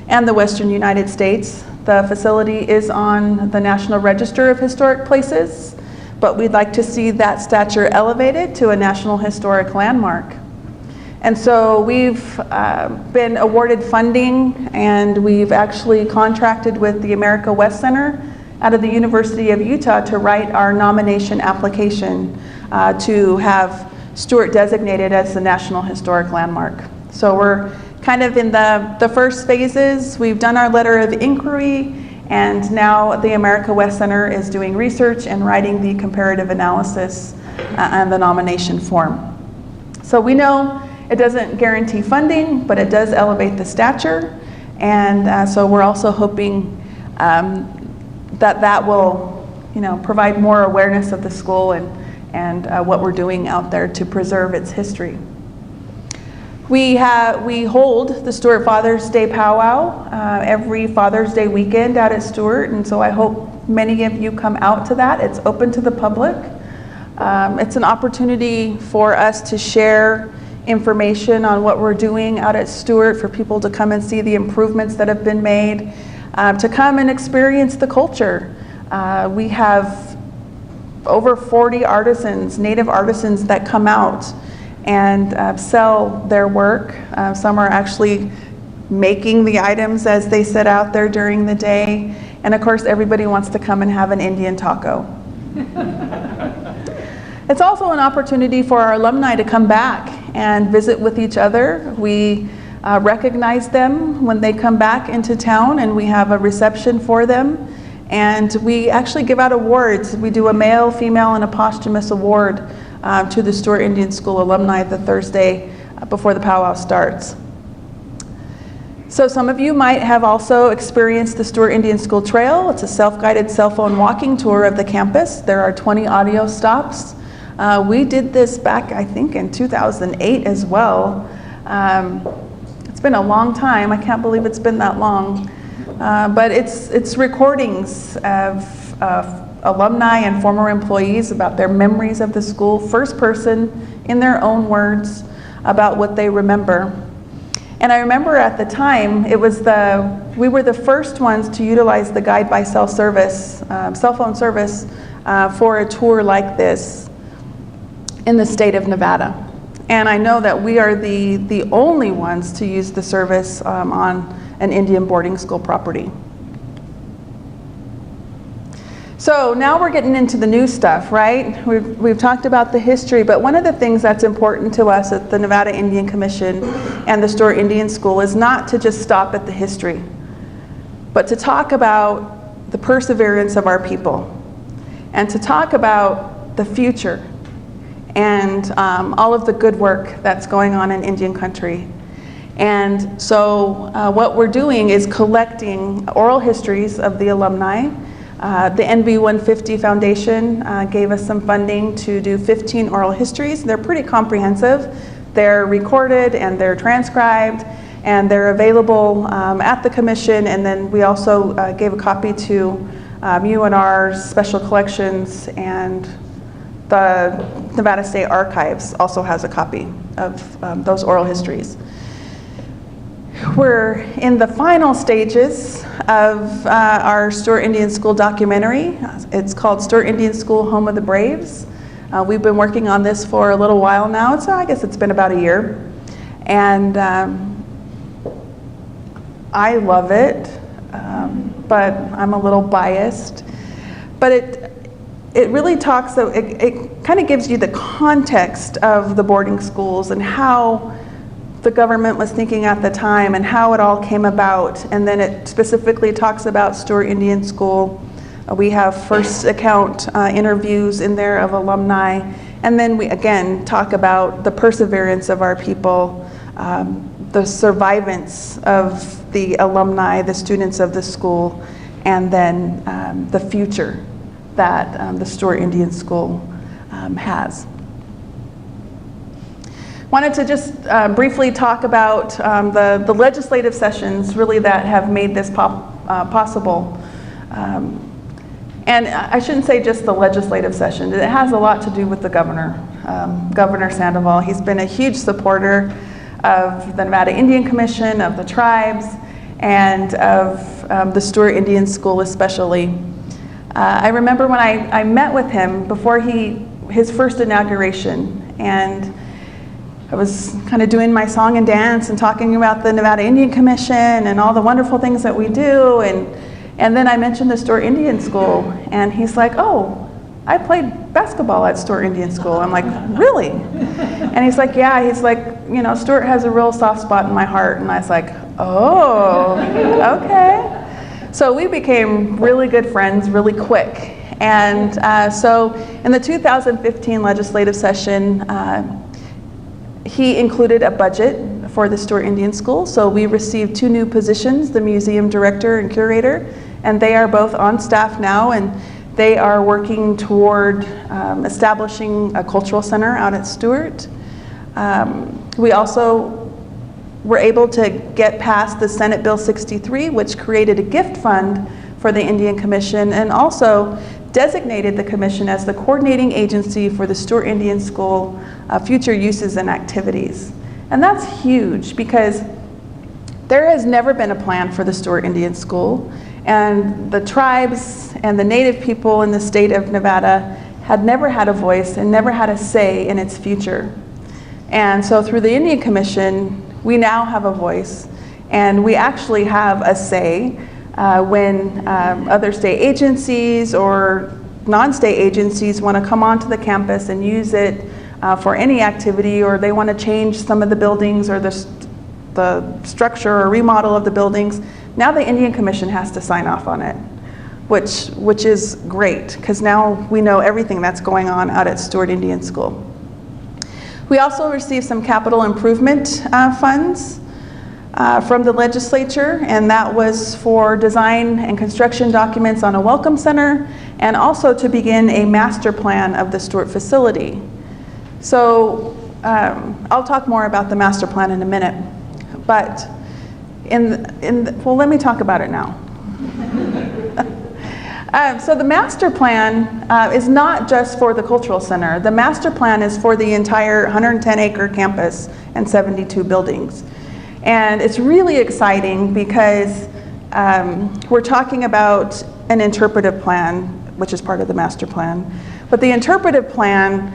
and the Western United States. The facility is on the National Register of Historic Places, but we'd like to see that stature elevated to a National Historic Landmark. And so we've been awarded funding, and we've actually contracted with the America West Center out of the University of Utah to write our nomination application to have Stewart designated as the National Historic Landmark. So we're kind of in the first phases. We've done our letter of inquiry, and now the America West Center is doing research and writing the comparative analysis and the nomination form. So we know it doesn't guarantee funding, but it does elevate the stature, and so we're also hoping that will, provide more awareness of the school and what we're doing out there to preserve its history. We hold the Stewart Father's Day powwow every Father's Day weekend out at Stewart, and so I hope many of you come out to that. It's open to the public. It's an opportunity for us to share information on what we're doing out at Stewart, for people to come and see the improvements that have been made, to come and experience the culture. We have over 40 artisans, Native artisans, that come out and sell their work. Some are actually making the items as they sit out there during the day. And of course, everybody wants to come and have an Indian taco. It's also an opportunity for our alumni to come back and visit with each other. We recognize them when they come back into town, and we have a reception for them. And we actually give out awards. We do a male, female, and a posthumous award to the Stewart Indian School alumni the Thursday before the powwow starts. So some of you might have also experienced the Stewart Indian School Trail. It's a self-guided cell phone walking tour of the campus. There are 20 audio stops. We did this back, I think, in 2008 as well. It's been a long time. I can't believe it's been that long. But it's recordings of alumni and former employees about their memories of the school, first person, in their own words, about what they remember. And I remember at the time, we were the first ones to utilize the guide by cell phone service for a tour like this in the state of Nevada. And I know that we are the only ones to use the service on an Indian boarding school property. So now we're getting into the new stuff, right? We've talked about the history, but one of the things that's important to us at the Nevada Indian Commission and the Stewart Indian School is not to just stop at the history, but to talk about the perseverance of our people and to talk about the future and all of the good work that's going on in Indian country. And so what we're doing is collecting oral histories of the alumni. The NB 150 Foundation gave us some funding to do 15 oral histories. They're pretty comprehensive. They're recorded and they're transcribed and they're available at the commission, and then we also gave a copy to UNR's Special Collections, and the Nevada State Archives also has a copy of those oral histories. We're in the final stages of our Stewart Indian School documentary. It's called Stewart Indian School, Home of the Braves. We've been working on this for a little while now. I guess it's been about a year. And I love it, but I'm a little biased. But it really talks, it kind of gives you the context of the boarding schools and how the government was thinking at the time and how it all came about. And then it specifically talks about Stewart Indian School. We have first account interviews in there of alumni. And then we again talk about the perseverance of our people, the survivance of the alumni, the students of the school, and then the future that the Stewart Indian School has. Wanted to just briefly talk about the legislative sessions really that have made this possible. And I shouldn't say just the legislative session. It has a lot to do with the governor, Governor Sandoval. He's been a huge supporter of the Nevada Indian Commission, of the tribes, and of the Stewart Indian School especially. I remember when I met with him before his first inauguration, and I was kind of doing my song and dance and talking about the Nevada Indian Commission and all the wonderful things that we do, and then I mentioned the Stewart Indian School, and he's like, "Oh, I played basketball at Stewart Indian School." I'm like, "Really?" And he's like, "Yeah." He's like, "You know, Stewart has a real soft spot in my heart." And I was like, "Oh, okay." So we became really good friends really quick. And so in the 2015 legislative session, he included a budget for the Stewart Indian School. So we received 2 new positions, the museum director and curator, and they are both on staff now, and they are working toward establishing a cultural center out at Stewart. We also were able to get past the Senate Bill 63, which created a gift fund for the Indian Commission, and also designated the commission as the coordinating agency for the Stewart Indian School future uses and activities. And that's huge because there has never been a plan for the Stewart Indian School, and the tribes and the native people in the state of Nevada had never had a voice and never had a say in its future. And so through the Indian Commission, we now have a voice, and we actually have a say when other state agencies or non-state agencies want to come onto the campus and use it for any activity, or they want to change some of the buildings or the structure or remodel of the buildings. Now the Indian Commission has to sign off on it, which is great, because now we know everything that's going on out at Stewart Indian School. We also received some capital improvement funds from the legislature, and that was for design and construction documents on a welcome center, and also to begin a master plan of the Stewart facility. So I'll talk more about the master plan in a minute, but well, let me talk about it now. So the master plan is not just for the cultural center. The master plan is for the entire 110-acre campus and 72 buildings. And it's really exciting because we're talking about an interpretive plan, which is part of the master plan. But the interpretive plan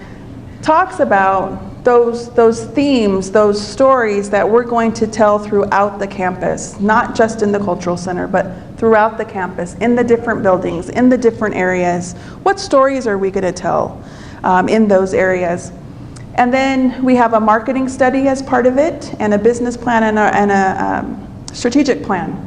talks about those themes, those stories that we're going to tell throughout the campus, not just in the cultural center, but throughout the campus, in the different buildings, in the different areas. What stories are we going to tell in those areas? And then we have a marketing study as part of it, and a business plan and a strategic plan.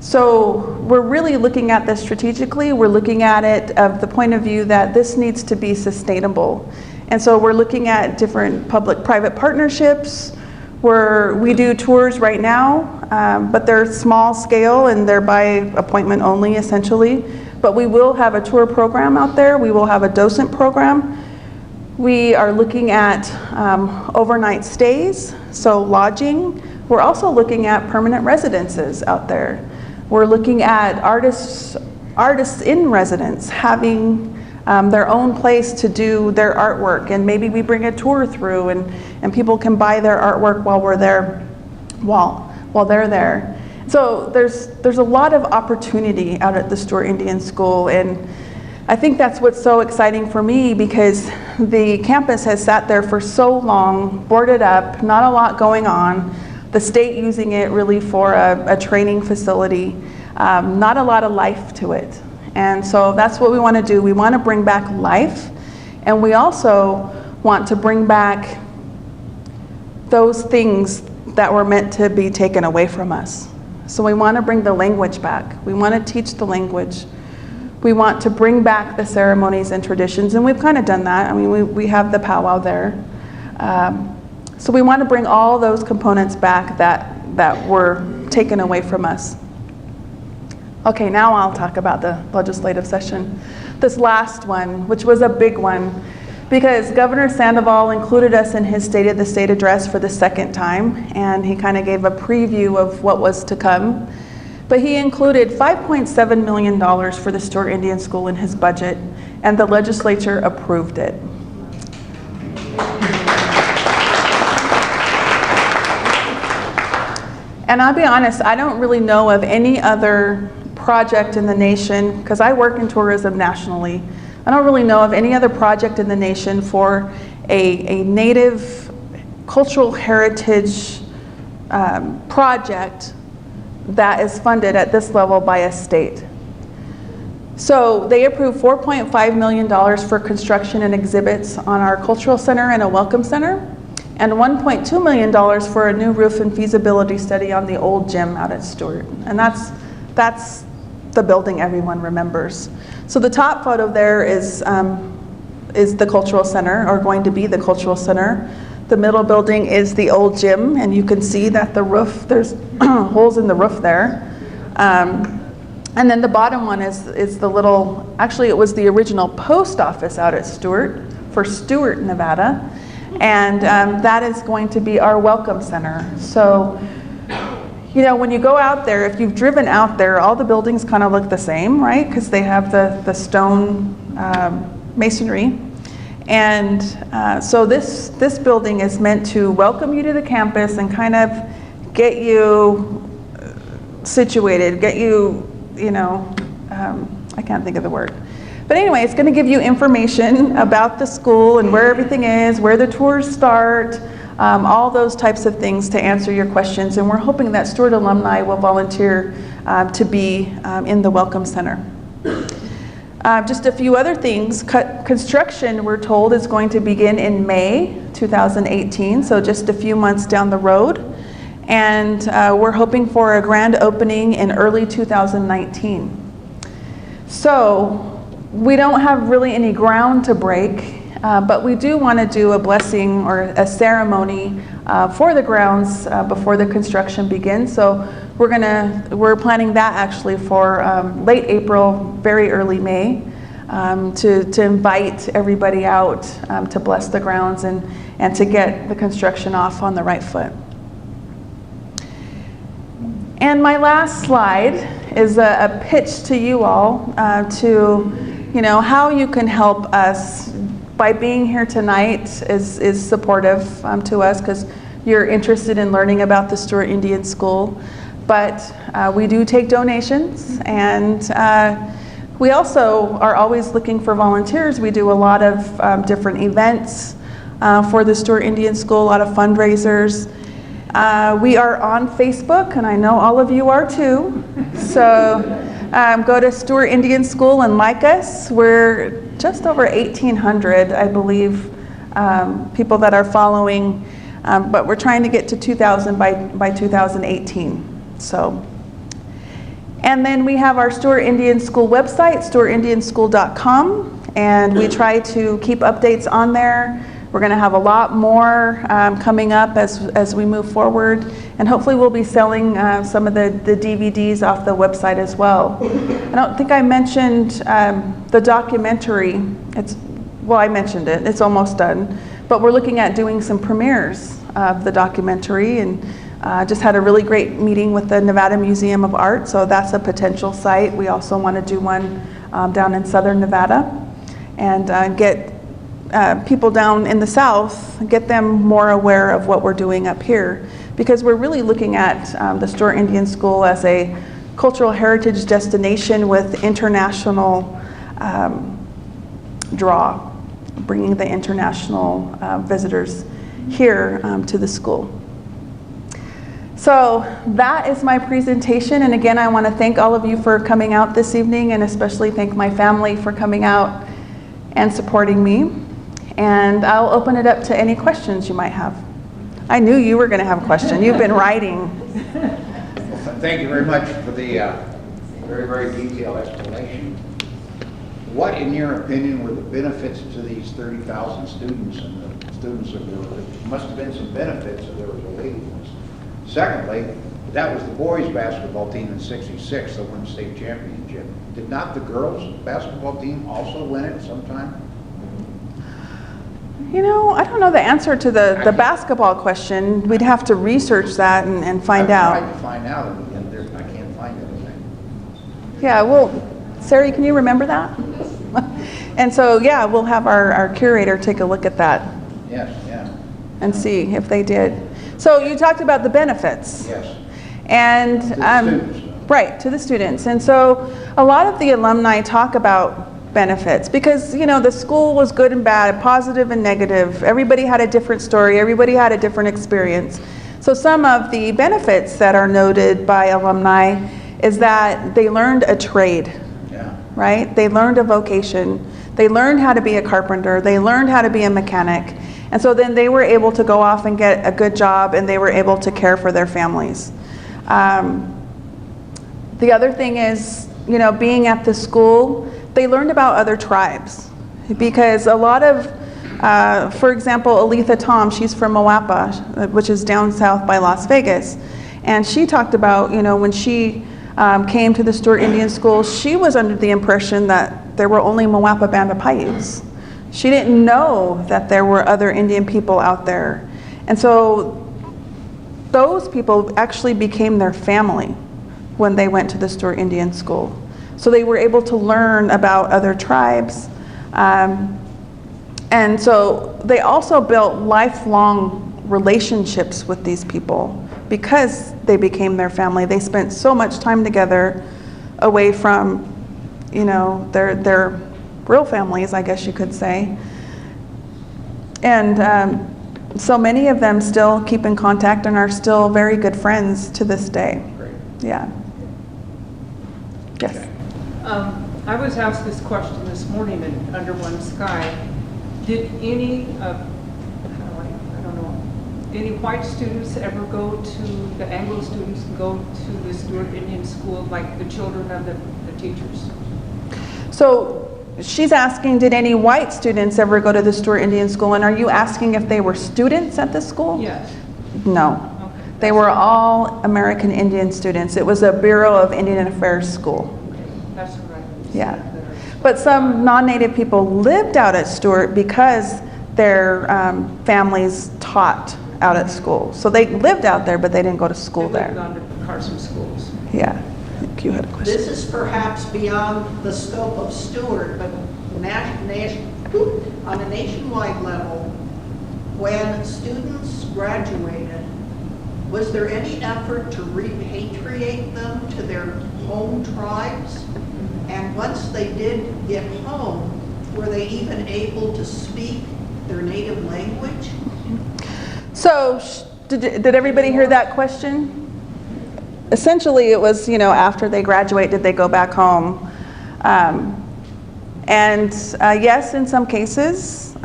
So we're really looking at this strategically. We're looking at it of the point of view that this needs to be sustainable. And so we're looking at different public-private partnerships, where we do tours right now, but they're small scale and they're by appointment only, essentially. But we will have a tour program out there. We will have a docent program. We are looking at overnight stays, so lodging. We're also looking at permanent residences out there. We're looking at artists in residence having their own place to do their artwork, and maybe we bring a tour through and people can buy their artwork while we're there, while they're there. So there's a lot of opportunity out at the Stewart Indian School, and I think that's what's so exciting for me, because the campus has sat there for so long, boarded up, not a lot going on, the state using it really for a training facility, not a lot of life to it. And so that's what we want to do. We want to bring back life, and we also want to bring back those things that were meant to be taken away from us. So we want to bring the language back. We want to teach the language. We want to bring back the ceremonies and traditions, and we've kind of done that. I mean, we have the powwow there. So we want to bring all those components back that were taken away from us. Okay, now I'll talk about the legislative session. This last one, which was a big one, because Governor Sandoval included us in his State of the State address for the second time, and he kind of gave a preview of what was to come. But he included $5.7 million for the Stewart Indian School in his budget, and the legislature approved it. And I'll be honest, I don't really know of any other project in the nation, because I work in tourism nationally, I don't really know of any other project in the nation for a native cultural heritage project that is funded at this level by a state. So they approved $4.5 million for construction and exhibits on our cultural center and a welcome center, and $1.2 million for a new roof and feasibility study on the old gym out at Stewart. And that's the building everyone remembers. So the top photo there is the cultural center, or going to be the cultural center. The middle building is the old gym, and you can see that the roof, there's holes in the roof there. And then the bottom one is the little, actually it was the original post office out at Stewart, for Stewart, Nevada. And that is going to be our welcome center. So, you know, when you go out there, if you've driven out there, all the buildings kind of look the same, right? Because they have the stone masonry. And so this building is meant to welcome you to the campus and kind of get you situated, get you, you know, I can't think of the word. But anyway, it's going to give you information about the school and where everything is, where the tours start, all those types of things to answer your questions. And we're hoping that Stewart alumni will volunteer to be in the Welcome Center. Just a few other things. Construction, we're told, is going to begin in May 2018, so just a few months down the road. And we're hoping for a grand opening in early 2019. So we don't have really any ground to break, but we do want to do a blessing or a ceremony for the grounds before the construction begins. So we're planning that actually for late April, very early May, to invite everybody out to bless the grounds and to get the construction off on the right foot. And my last slide is a pitch to you all to, how you can help us. By being here tonight is supportive to us because you're interested in learning about the Stewart Indian School. But we do take donations, and we also are always looking for volunteers. We do a lot of different events for the Stewart Indian School, a lot of fundraisers. We are on Facebook, and I know all of you are too. So go to Stewart Indian School and like us. We're just over 1,800, I believe, people that are following, but we're trying to get to 2,000 by 2018. So, and then we have our Stewart Indian School website, stewartindianschool.com, and we try to keep updates on there. We're going to have a lot more coming up as we move forward, and hopefully we'll be selling some of the DVDs off the website as well. I don't think I mentioned the documentary. I mentioned it. It's almost done, but we're looking at doing some premieres of the documentary, and just had a really great meeting with the Nevada Museum of Art, so that's a potential site. We also want to do one down in southern Nevada, and get people down in the south, get them more aware of what we're doing up here, because we're really looking at the Stewart Indian School as a cultural heritage destination with international draw, bringing the international visitors here to the school. So that is my presentation, and again I want to thank all of you for coming out this evening, and especially thank my family for coming out and supporting me. And I'll open it up to any questions you might have. I knew you were going to have a question. You've been writing. Well, thank you very much for the very, very detailed explanation. What, in your opinion, were the benefits to these 30,000 students and the students that were, there must have been some benefits if there was a waiting list. Secondly, that was the boys basketball team in '66 that won the state championship. Did not the girls basketball team also win it sometime? I don't know the answer to the basketball question. We'd have to research that and find out. I've tried to find out, and I can't find anything. Yeah, well, Sherry, can you remember that? And so, yeah, we'll have our curator take a look at that. Yes, yeah. And see if they did. So you talked about the benefits. Yes. And To the students. Right, to the students. And so a lot of the alumni talk about benefits because, the school was good and bad, positive and negative. Everybody had a different story. Everybody had a different experience. So some of the benefits that are noted by alumni is that they learned a trade, right? They learned a vocation. They learned how to be a carpenter. They learned how to be a mechanic. And so then they were able to go off and get a good job, and they were able to care for their families. The other thing is, being at the school, they learned about other tribes because a lot of, for example, Aletha Tom, she's from Moapa, which is down south by Las Vegas. And she talked about, when she came to the Stewart Indian School, she was under the impression that there were only Moapa Band of Paiutes. She didn't know that there were other Indian people out there. And so those people actually became their family when they went to the Stewart Indian School. So they were able to learn about other tribes. And so they also built lifelong relationships with these people because they became their family. They spent so much time together away from, their real families, I guess you could say. And so many of them still keep in contact and are still very good friends to this day. Great. Yeah. Yes. I was asked this question this morning in Under One Sky. Did any of, I don't know, any white students ever go to, the Anglo students go to the Stewart Indian School, like the children of the teachers? So she's asking, did any white students ever go to the Stewart Indian School? And are you asking if they were students at the school? Yes. No. Okay. They were all American Indian students. It was a Bureau of Indian Affairs school. That's right. Yeah. But some non-native people lived out at Stewart because their families taught out at school. So they lived out there, but they didn't go to school They there. lived under Carson schools. Yeah. I think you had a question. This is perhaps beyond the scope of Stewart, but on a nationwide level, when students graduated, was there any effort to repatriate them to their home tribes? And once they did get home, were they even able to speak their native language? So did everybody hear that question? Essentially, it was, after they graduate, did they go back home? Yes, in some cases,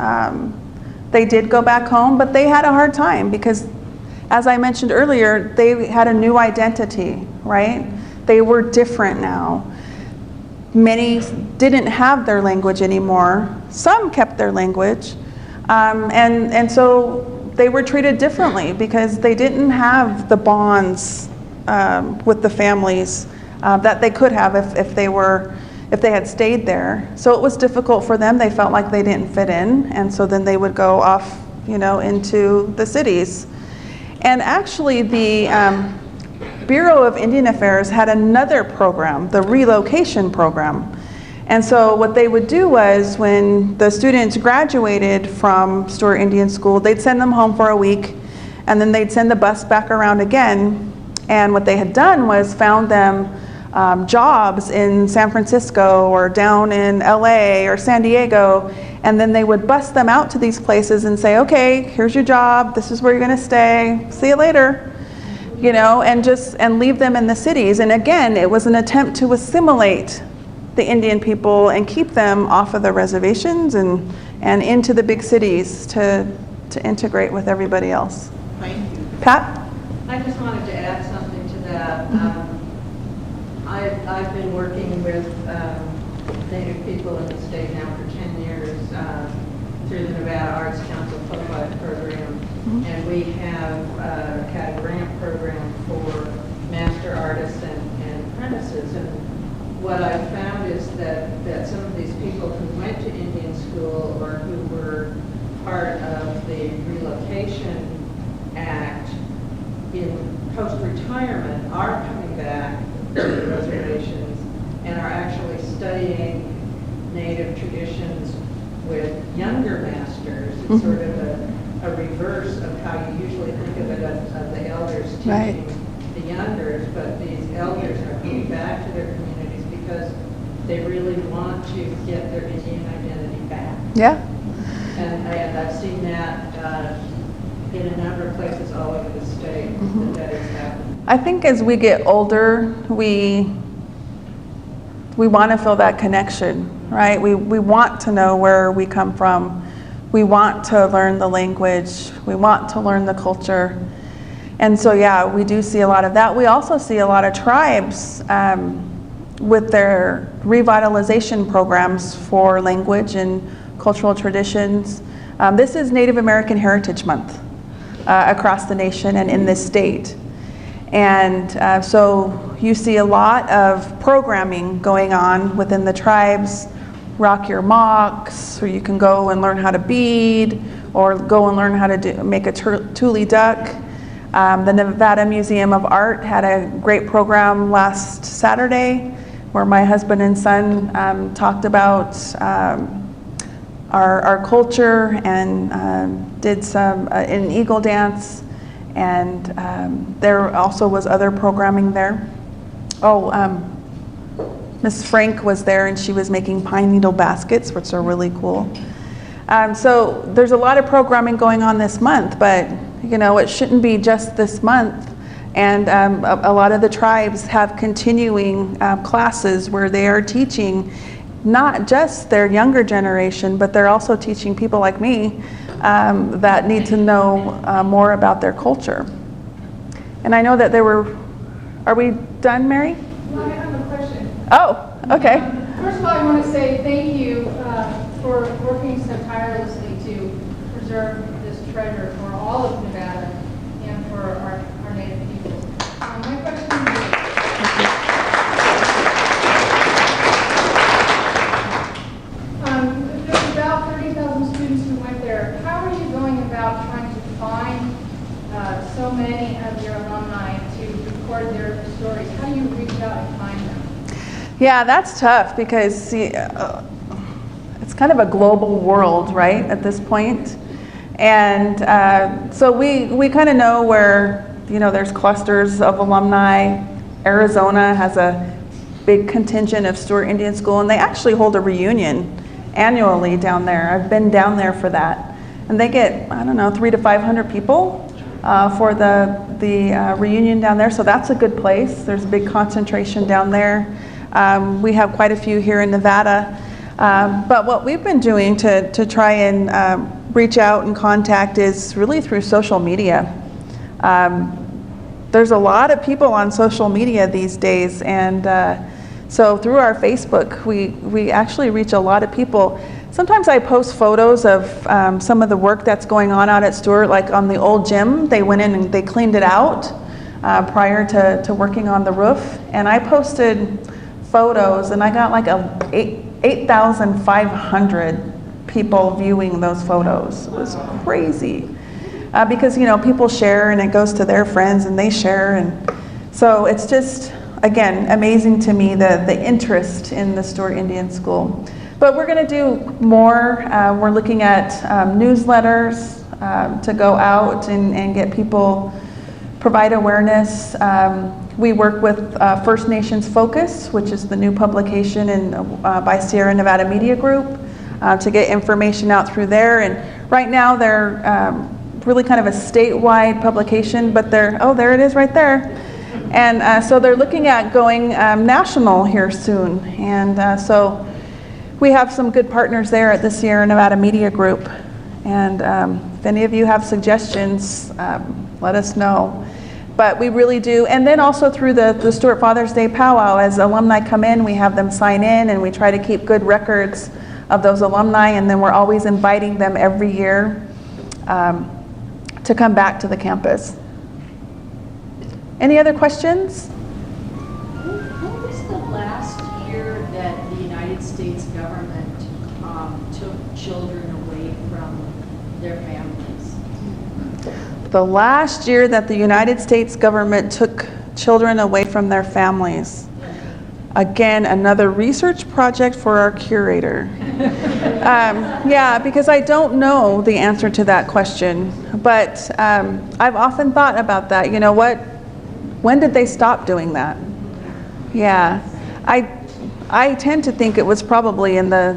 they did go back home, but they had a hard time because, as I mentioned earlier, they had a new identity, right? They were different now. Many didn't have their language anymore. Some kept their language. And so they were treated differently because they didn't have the bonds with the families that they could have if they had stayed there. So it was difficult for them. They felt like they didn't fit in, and so then they would go off, into the cities. And actually, the Bureau of Indian Affairs had another program, the relocation program. And so what they would do was when the students graduated from Stewart Indian School, they'd send them home for a week, and then they'd send the bus back around again. And what they had done was found them jobs in San Francisco or down in LA or San Diego, and then they would bus them out to these places and say, okay, here's your job, this is where you're gonna stay, see you later. And leave them in the cities. And again, it was an attempt to assimilate the Indian people and keep them off of the reservations and into the big cities to integrate with everybody else. Thank you. Pat? I just wanted to add something to that. I've been working with Native people in the state now for 10 years through the Nevada Arts Council Public Program. And we have had a grant program for master artists and apprentices. And what I've found is that some of these people who went to Indian school or who were part of the Relocation Act in post-retirement are coming back to the reservations and are actually studying Native traditions with younger masters. It's sort of a reverse of how you usually think of it of the elders teaching the youngers, but these elders are coming back to their communities because they really want to get their Indian identity back. Yeah. And I've seen that in a number of places all over the state that is happening. I think as we get older, we want to feel that connection, right? We want to know where we come from. We want to learn the language. We want to learn the culture. And so, yeah, we do see a lot of that. We also see a lot of tribes with their revitalization programs for language and cultural traditions. This is Native American Heritage Month across the nation and in this state. And so you see a lot of programming going on within the tribes, rock your mocks, or you can go and learn how to bead, or go and learn how to make a tule duck. The Nevada Museum of Art had a great program last Saturday where my husband and son talked about our culture and did an eagle dance, and there also was other programming there. Miss Frank was there and she was making pine needle baskets, which are really cool. So there's a lot of programming going on this month, but it shouldn't be just this month. And a lot of the tribes have continuing classes where they are teaching not just their younger generation, but they're also teaching people like me that need to know more about their culture. And I know that there were, are we done, Mary? Well, I have a question. Oh, okay. First of all, I want to say thank you for working so tirelessly to preserve this treasure for all of Nevada and for our Native people. My question is, there's about 30,000 students who went there. How are you going about trying to find so many of your alumni to record their stories? How do you reach out and find them? Yeah, that's tough because see, it's kind of a global world, right, at this point. And so we kind of know where, you know, there's clusters of alumni. Arizona has a big contingent of Stewart Indian School, and they actually hold a reunion annually down there. I've been down there for that. And they get, I don't know, 300 to 500 people for the reunion down there. So that's a good place. There's a big concentration down there. We have quite a few here in Nevada. But what we've been doing to try and reach out and contact is really through social media. There's a lot of people on social media these days, and so through our Facebook, we actually reach a lot of people. Sometimes I post photos of some of the work that's going on out at Stewart, like on the old gym. They went in and they cleaned it out prior to working on the roof, and I posted photos, and I got like 8,500 people viewing those photos. It was crazy because, you know, people share and it goes to their friends and they share, and so it's just, again, amazing to me the interest in the Stewart Indian School. But we're going to do more. We're looking at newsletters to go out and get people, provide awareness. We work with First Nations Focus, which is the new publication by Sierra Nevada Media Group, to get information out through there. And right now they're really kind of a statewide publication, but they're, oh, there it is right there. And so they're looking at going national here soon. And so we have some good partners there at the Sierra Nevada Media Group. And if any of you have suggestions, let us know. But we really do. And then also through the Stewart Father's Day powwow, as alumni come in, we have them sign in, and we try to keep good records of those alumni, and then we're always inviting them every year to come back to the campus. Any other questions? When was the last year that the United States government took children away from their families? The last year that the United States government took children away from their families. Again, another research project for our curator. Yeah, because I don't know the answer to that question, but I've often thought about that. You know what? When did they stop doing that? Yeah, I tend to think it was probably in the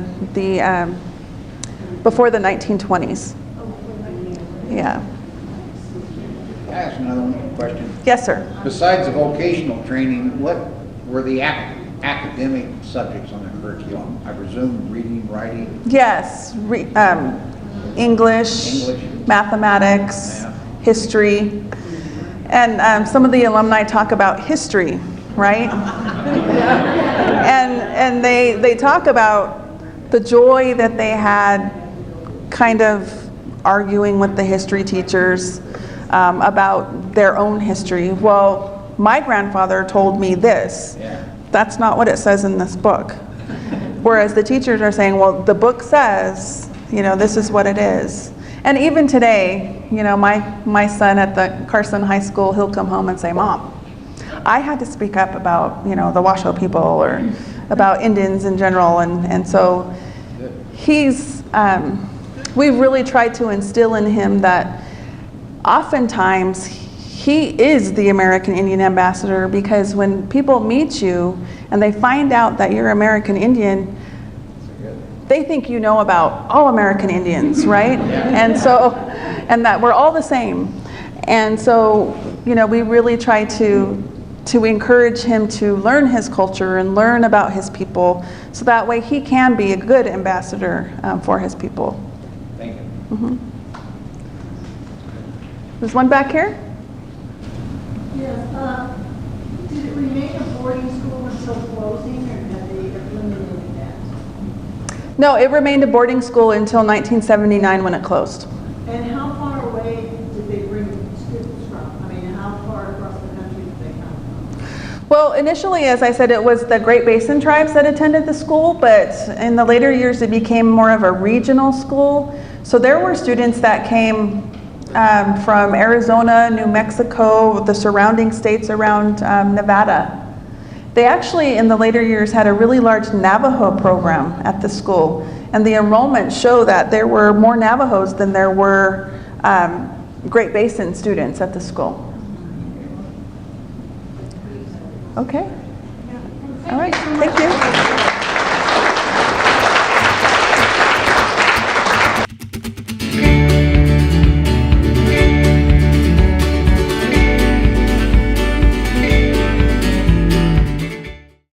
before the 1920s. Yeah. Can I ask another question? Yes, sir. Besides the vocational training, what were the academic subjects on the curriculum? I presume reading, writing? Yes, English, mathematics, history. And some of the alumni talk about history, right? And they talk about the joy that they had kind of arguing with the history teachers about their own history. Well, my grandfather told me this. That's not what it says in this book. Whereas the teachers are saying, well, the book says, you know, this is what it is. And even today, you know, my son at the Carson High School, he'll come home and say, Mom, I had to speak up about, you know, the Washoe people or about Indians in general. And so he's, we've really tried to instill in him that oftentimes he is the American Indian ambassador, because when people meet you and they find out that you're American Indian, they think you know about all American Indians, right? And so, and that we're all the same. And so, you know, we really try to encourage him to learn his culture and learn about his people, so that way he can be a good ambassador for his people. Thank you. Mm-hmm. There's one back here. Yes. Did it remain a boarding school until closing, or had they eliminated that? No, it remained a boarding school until 1979 when it closed. And how far away did they bring students from? I mean, how far across the country did they come from? Well, initially, as I said, it was the Great Basin tribes that attended the school, but in the later years it became more of a regional school. So there were students that came from Arizona, New Mexico, the surrounding states around Nevada. They actually, in the later years, had a really large Navajo program at the school, and the enrollment show that there were more Navajos than there were Great Basin students at the school. Okay. All right, thank you.